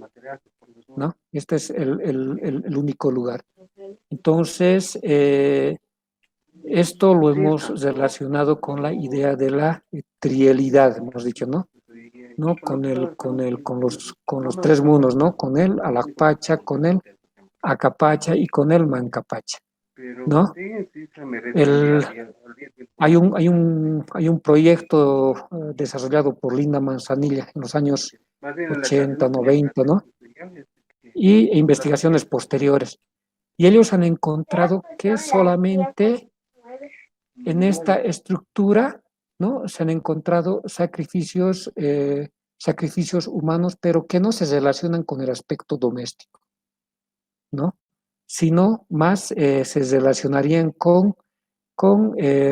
¿no? Este es el único lugar. Entonces, esto lo hemos relacionado con la idea de la trielidad, hemos dicho, ¿no? ¿No? Con los tres mundos, ¿no? Con el Alakpacha, con el Acapacha y con el Mancapacha, ¿no? Hay un proyecto desarrollado por Linda Manzanilla en los años 80, 90, ¿no? Y investigaciones posteriores. Y ellos han encontrado que solamente en esta estructura, ¿no? Se han encontrado sacrificios humanos, pero que no se relacionan con el aspecto doméstico, ¿no? Sino más se relacionarían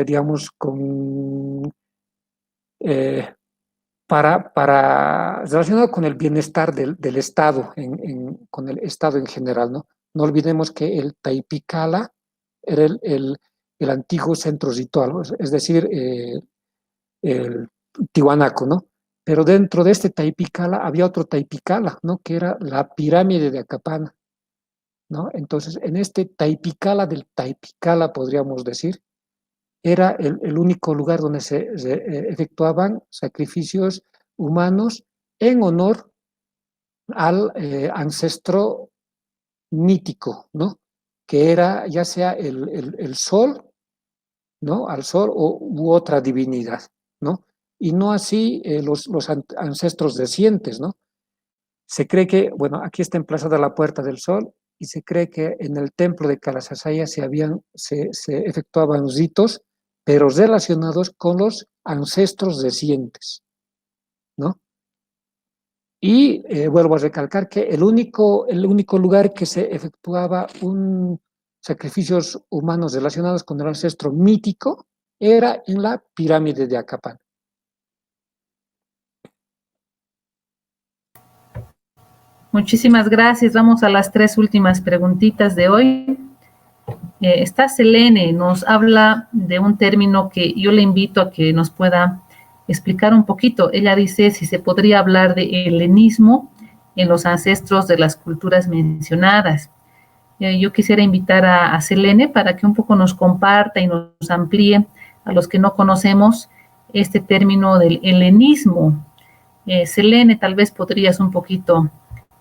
digamos, eh, relacionado con el bienestar del Estado, con el Estado en general, ¿no? No olvidemos que el Taipicala era el antiguo centro ritual, ¿no? Es decir, el Tiwanaku, ¿no? Pero dentro de este Taipicala había otro Taipicala, ¿no? Que era la pirámide de Acapana, ¿no? Entonces, en este Taipicala del Taipicala, podríamos decir, era el único lugar donde se efectuaban sacrificios humanos en honor al ancestro mítico, ¿no? Que era ya sea el sol, ¿no? Al sol u otra divinidad, ¿no? Y no así los ancestros recientes, ¿no? Se cree que, bueno, aquí está emplazada la Puerta del Sol y se cree que en el templo de Kalasasaya se efectuaban ritos, pero relacionados con los ancestros recientes, ¿no? Y vuelvo a recalcar que el único lugar que se efectuaba sacrificios humanos relacionados con el ancestro mítico era en la pirámide de Acapán. Muchísimas gracias. Vamos a las 3 últimas preguntitas de hoy. Está Selene, nos habla de un término que yo le invito a que nos pueda explicar un poquito. Ella dice si se podría hablar de helenismo en los ancestros de las culturas mencionadas. Yo quisiera invitar a Selene para que un poco nos comparta y nos amplíe a los que no conocemos este término del helenismo. Selene, tal vez podrías un poquito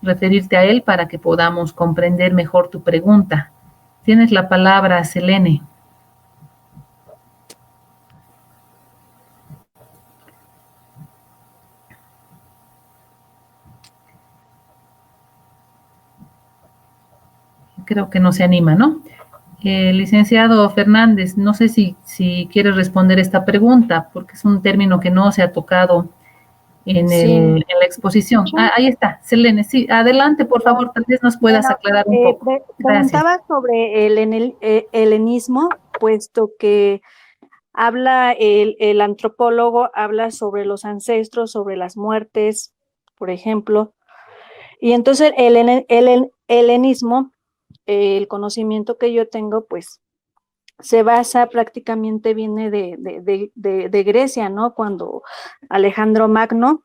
referirte a él para que podamos comprender mejor tu pregunta. Tienes la palabra, Selene. Creo que no se anima, ¿no? Licenciado Fernández, no sé si quiere responder esta pregunta, porque es un término que no se ha tocado en la exposición. Ahí está, Selene, sí, adelante, por favor, tal vez nos puedas aclarar un poco. Preguntaba sobre el helenismo, puesto que habla el antropólogo, habla sobre los ancestros, sobre las muertes, por ejemplo, y entonces el helenismo, el conocimiento que yo tengo, pues se basa prácticamente, viene de Grecia, ¿no? Cuando Alejandro Magno,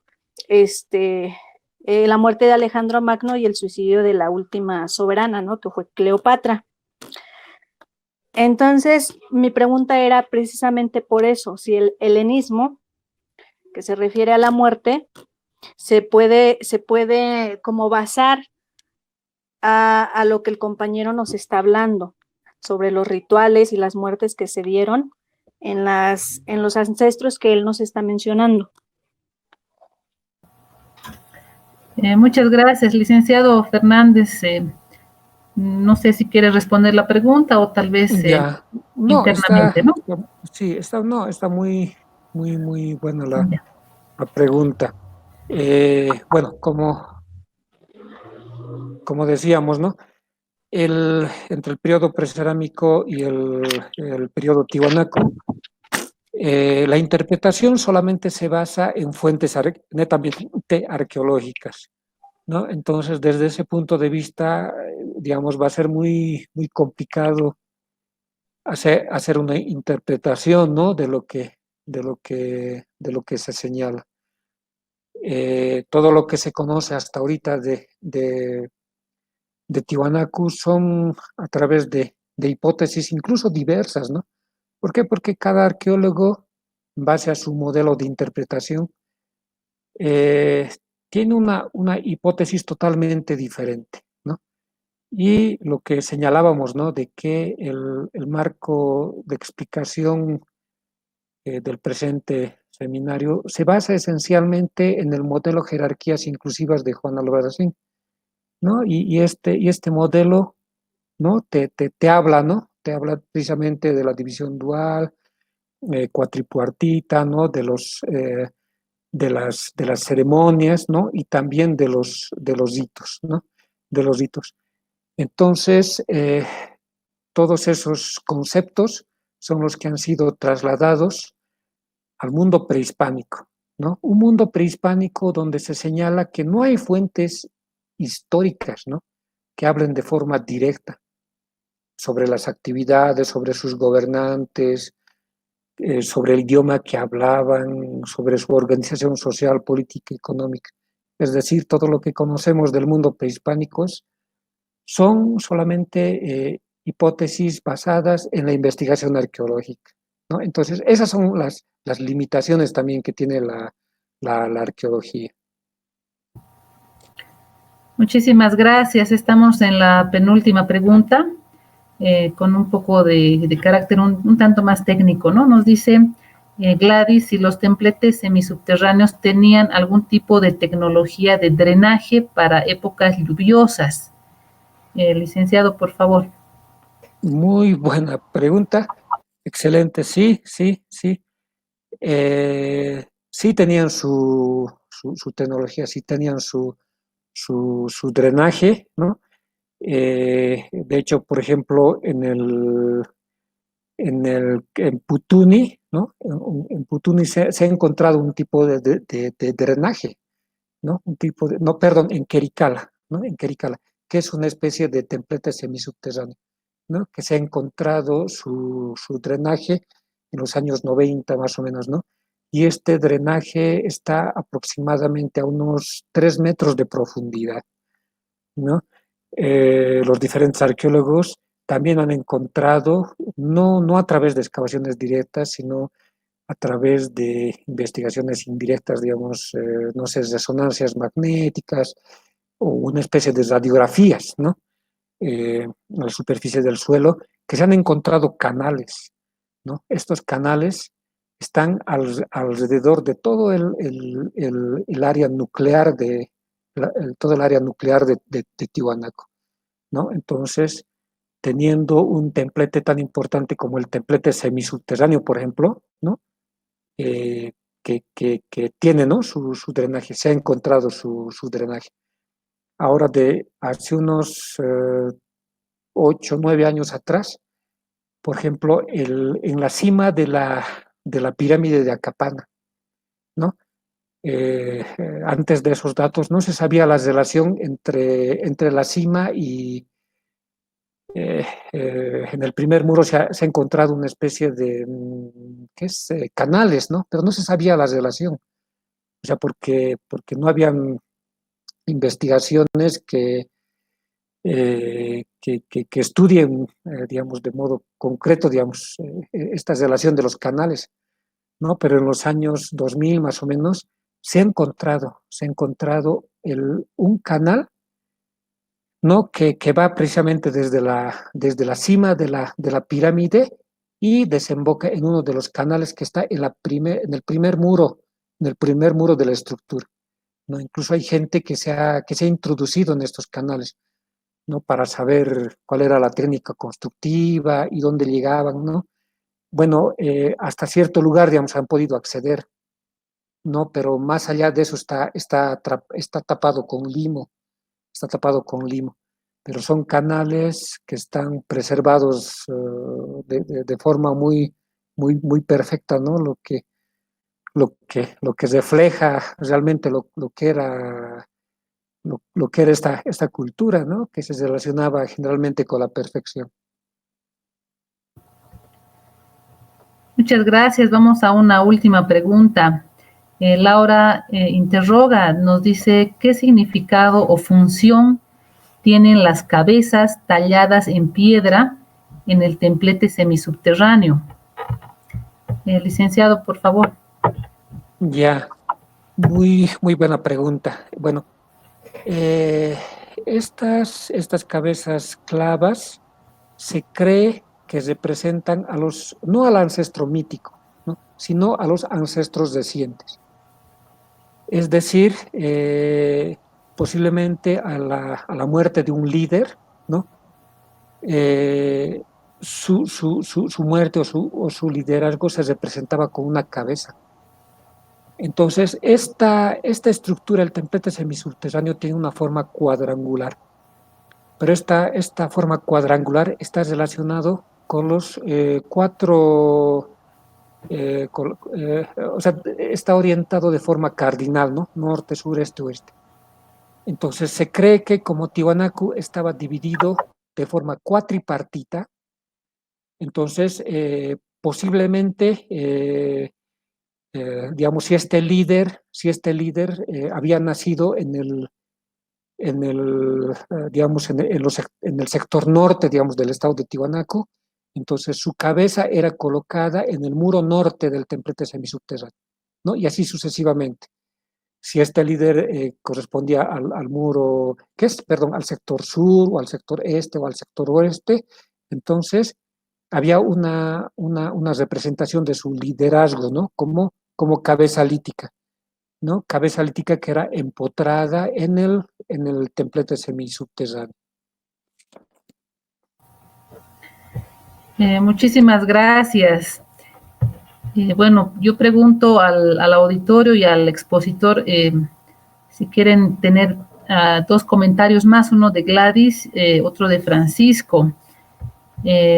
la muerte de Alejandro Magno y el suicidio de la última soberana, ¿no? Que fue Cleopatra. Entonces, mi pregunta era precisamente por eso, si el helenismo, que se refiere a la muerte, se puede como basar a lo que el compañero nos está hablando, sobre los rituales y las muertes que se dieron en los ancestros que él nos está mencionando. Muchas gracias, licenciado Fernández. No sé si quiere responder la pregunta o tal vez Ya, no, internamente, ¿no? sí, está muy buena Ya. la pregunta. Bueno, como decíamos, ¿no? Entre el periodo precerámico y el periodo tiwanaku, la interpretación solamente se basa en fuentes netamente arqueológicas, ¿no? Entonces, desde ese punto de vista, digamos, va a ser muy complicado hacer una interpretación, ¿no? De lo que se señala. Todo lo que se conoce hasta ahorita de Tiwanaku son a través de hipótesis incluso diversas, ¿no? ¿Por qué? Porque cada arqueólogo, en base a su modelo de interpretación, eh, tiene una hipótesis totalmente diferente, ¿no? Y lo que señalábamos, ¿no? De que el marco de explicación del presente seminario se basa esencialmente en el modelo Jerarquías Inclusivas de Juan Albarracín, ¿no? Y este modelo, ¿no? Te habla, ¿no? Te habla precisamente de la división dual, cuatripartita, ¿no? De las ceremonias, ¿no? Y también de los hitos, ¿no? De los hitos. Entonces, todos esos conceptos son los que han sido trasladados al mundo prehispánico, ¿no? Un mundo prehispánico donde se señala que no hay fuentes históricas, ¿no? Que hablen de forma directa sobre las actividades, sobre sus gobernantes, sobre el idioma que hablaban, sobre su organización social, política, económica. Es decir, todo lo que conocemos del mundo prehispánico son solamente hipótesis basadas en la investigación arqueológica, ¿no? Entonces, esas son las limitaciones también que tiene la arqueología. Muchísimas gracias. Estamos en la penúltima pregunta, con un poco de carácter un tanto más técnico, ¿no? Nos dice Gladys si los templetes semisubterráneos tenían algún tipo de tecnología de drenaje para épocas lluviosas. Licenciado, por favor. Muy buena pregunta. Excelente. Sí, sí, sí. Sí tenían su tecnología, sí tenían su drenaje, ¿no? De hecho, por ejemplo, en Putuni, ¿no? En Putuni se ha encontrado un tipo de drenaje, ¿no? No, perdón, en Quericala, ¿no? En Quericala, que es una especie de templete semisubterráneo, ¿no? Que se ha encontrado su drenaje en los años 90 más o menos, ¿no? Y este drenaje está aproximadamente a unos 3 metros de profundidad, ¿no? Los diferentes arqueólogos también han encontrado, no a través de excavaciones directas, sino a través de investigaciones indirectas, digamos, no sé, resonancias magnéticas o una especie de radiografías, ¿no? En la superficie del suelo, que se han encontrado canales, ¿no? Estos canales están alrededor de todo el área nuclear todo el área nuclear de Tiwanaku, ¿no? Entonces, teniendo un templete tan importante como el templete semisubterráneo, por ejemplo, ¿no? Que tiene, ¿no? Su drenaje, se ha encontrado su drenaje. Ahora, de hace unos 8 o 9 años atrás, por ejemplo, en la cima de la pirámide de Acapana, ¿no? Antes de esos datos no se sabía la relación entre la cima y en el primer muro se ha encontrado una especie de, ¿qué es? Canales, ¿no? Pero no se sabía la relación, o sea, porque no habían investigaciones que estudien, digamos, de modo concreto, digamos, esta relación de los canales, ¿no? Pero en los años 2000 más o menos se ha encontrado un canal ¿no? Que va precisamente desde la cima de la pirámide y desemboca en uno de los canales que está en el primer muro de la estructura, ¿no? Incluso hay gente que se ha introducido en estos canales, ¿no? Para saber cuál era la técnica constructiva y dónde llegaban, ¿no? Bueno, hasta cierto lugar, digamos, han podido acceder, ¿no? Pero más allá de eso está tapado con limo, está tapado con limo. Pero son canales que están preservados de forma muy perfecta, ¿no? Lo que refleja realmente lo que era esta cultura, ¿no? Que se relacionaba generalmente con la perfección. Muchas gracias. Vamos a una última pregunta. Laura interroga, nos dice, ¿qué significado o función tienen las cabezas talladas en piedra en el templete semisubterráneo? Licenciado, por favor. Ya, muy buena pregunta. Bueno, estas cabezas clavas se cree que representan no al ancestro mítico, ¿no? Sino a los ancestros recientes. Es decir, posiblemente a la muerte de un líder, ¿no? Su muerte o su liderazgo se representaba con una cabeza. Entonces, esta estructura, el templete semisubterráneo, tiene una forma cuadrangular, pero esta forma cuadrangular está relacionado con los cuatro, o sea, está orientado de forma cardinal, ¿no? Norte, sur, este, oeste. Entonces, se cree que como Tiwanaku estaba dividido de forma cuatripartita, entonces, posiblemente digamos, si este líder había nacido digamos, en el sector norte, digamos, del estado de Tiwanaku, entonces su cabeza era colocada en el muro norte del templete semisubterráneo, ¿no? Y así sucesivamente. Si este líder correspondía al muro, perdón, al sector sur o al sector este o al sector oeste, entonces había una representación de su liderazgo, ¿no? Como cabeza lítica, ¿no? Cabeza lítica que era empotrada en el templete semisubterráneo. Muchísimas gracias. Bueno, yo pregunto al auditorio y al expositor si quieren tener dos comentarios más, uno de Gladys, otro de Francisco.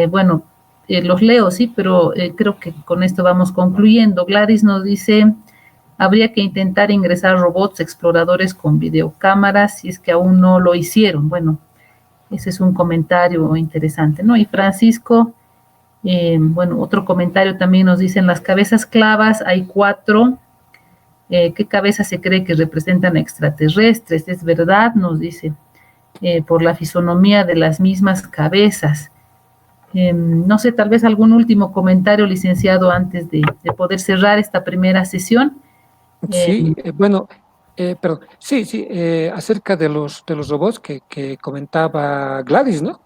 Bueno, los leo, sí, pero creo que con esto vamos concluyendo. Gladys nos dice, habría que intentar ingresar robots exploradores con videocámaras si es que aún no lo hicieron. Bueno, ese es un comentario interesante, ¿no? Y Francisco, bueno, otro comentario también nos dice, en las cabezas clavas hay 4. ¿Qué cabezas se cree que representan extraterrestres? Es verdad, nos dice, por la fisonomía de las mismas cabezas. No sé, tal vez algún último comentario, licenciado, antes de poder cerrar esta primera sesión. Sí, bueno, perdón, sí, acerca de los robots que comentaba Gladys, ¿no?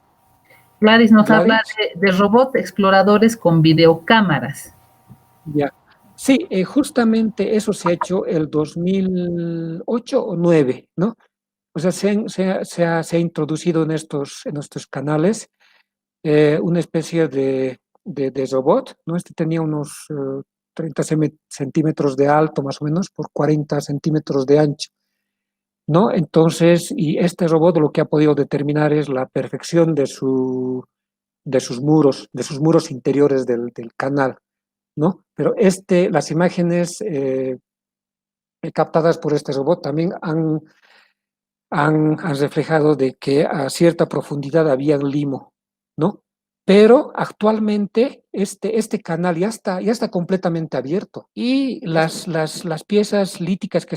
Gladys nos Gladys. habla de robots exploradores con videocámaras. Ya. Sí, justamente eso se ha hecho el 2008 o 2009, ¿no? O sea, se ha introducido en estos canales una especie de robot, ¿no? Este tenía unos 30 centímetros de alto, más o menos, por 40 centímetros de ancho, ¿no? Entonces, y este robot lo que ha podido determinar es la perfección de sus muros interiores del canal, ¿no? Pero las imágenes captadas por este robot también han reflejado de que a cierta profundidad había limo, ¿no? Pero actualmente este canal ya está completamente abierto y las piezas líticas, que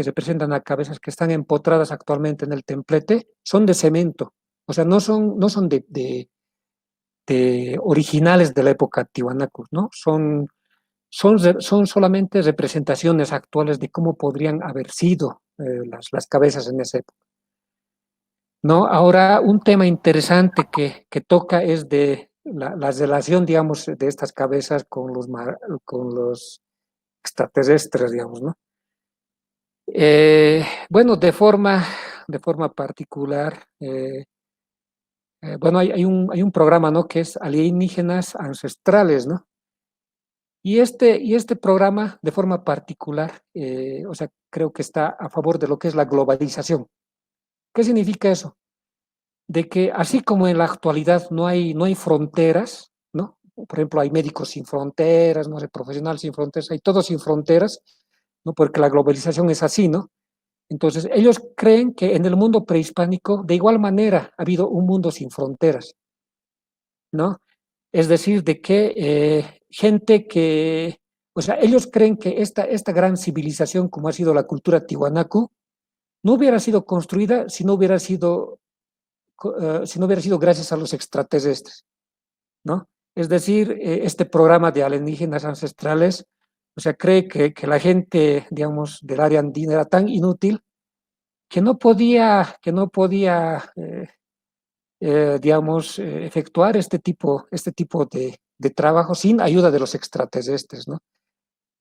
representan a cabezas que están empotradas actualmente en el templete son de cemento, o sea, no son de originales de la época Tiwanaku, ¿no? Son son solamente representaciones actuales de cómo podrían haber sido las cabezas en esa época. ¿No? Ahora, un tema interesante que toca es de la relación, digamos, de estas cabezas con los extraterrestres, digamos, ¿no? Bueno, de forma particular, bueno, hay un programa, ¿no? Que es Alienígenas Ancestrales, ¿no? Y este programa, de forma particular, o sea, creo que está a favor de lo que es la globalización. ¿Qué significa eso? De que así como en la actualidad no hay fronteras, ¿no? Por ejemplo, hay médicos sin fronteras, no sé, profesionales sin fronteras, hay todo sin fronteras, ¿no? Porque la globalización es así, ¿no? Entonces, ellos creen que en el mundo prehispánico, de igual manera, ha habido un mundo sin fronteras, ¿no? Es decir, de que gente que, o sea, ellos creen que esta gran civilización, como ha sido la cultura tiwanaku, no hubiera sido construida si no hubiera sido gracias a los extraterrestres, ¿no? Es decir, este programa de alienígenas ancestrales, o sea, cree que la gente, digamos, del área andina era tan inútil que no podía digamos, efectuar este tipo de trabajo sin ayuda de los extraterrestres, ¿no?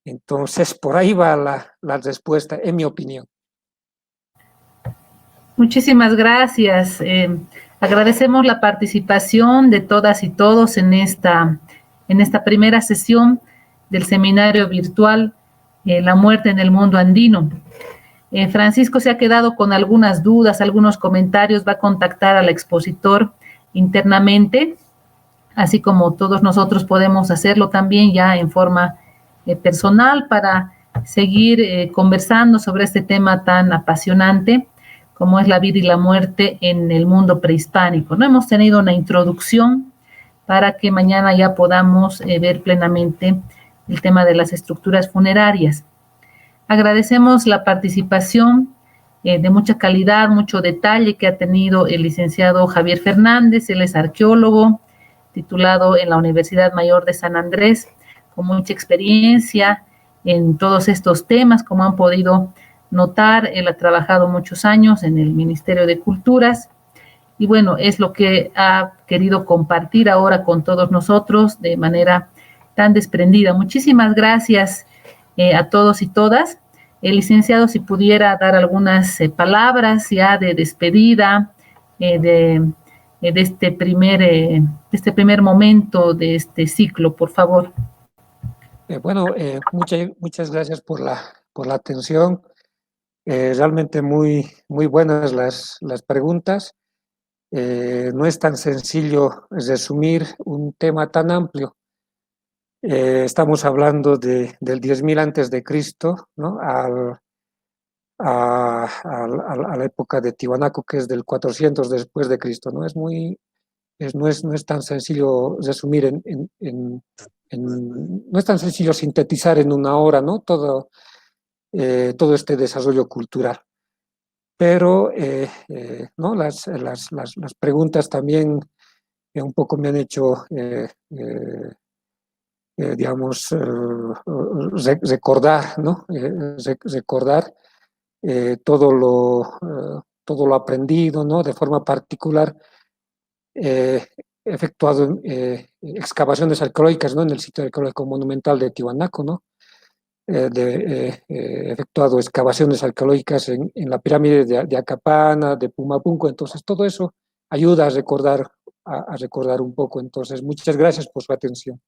Entonces, por ahí va la respuesta, en mi opinión. Muchísimas gracias. Agradecemos la participación de todas y todos en esta primera sesión del seminario virtual La muerte en el mundo andino. Francisco se ha quedado con algunas dudas, algunos comentarios, va a contactar al expositor internamente, así como todos nosotros podemos hacerlo también ya en forma personal para seguir conversando sobre este tema tan apasionante como es la vida y la muerte en el mundo prehispánico. No hemos tenido una introducción para que mañana ya podamos ver plenamente el tema de las estructuras funerarias. Agradecemos la participación de mucha calidad, mucho detalle que ha tenido el licenciado Javier Fernández. Él es arqueólogo, titulado en la Universidad Mayor de San Andrés, con mucha experiencia en todos estos temas, como han podido notar. Él ha trabajado muchos años en el Ministerio de Culturas y bueno, es lo que ha querido compartir ahora con todos nosotros de manera tan desprendida. Muchísimas gracias a todos y todas. El licenciado, si pudiera dar algunas palabras ya de despedida de este primer momento de este ciclo, por favor. Bueno, muchas gracias por la atención. Realmente muy buenas las preguntas. No es tan sencillo resumir un tema tan amplio. Estamos hablando del 10.000 antes de Cristo, ¿no? A la época de Tiwanaku, que es del 400 después de Cristo, ¿no? No es tan sencillo resumir no es tan sencillo sintetizar en una hora, ¿no? Todo este desarrollo cultural. Pero, ¿no? Las preguntas también un poco me han hecho, digamos, recordar, ¿no? Recordar todo lo aprendido, ¿no? De forma particular, efectuado excavaciones arqueológicas, ¿no? En el sitio arqueológico monumental de Tiwanaku, ¿no? Efectuado excavaciones arqueológicas en la pirámide de Acapana, de Pumapunco. Entonces, todo eso ayuda a recordar un poco. Entonces, muchas gracias por su atención.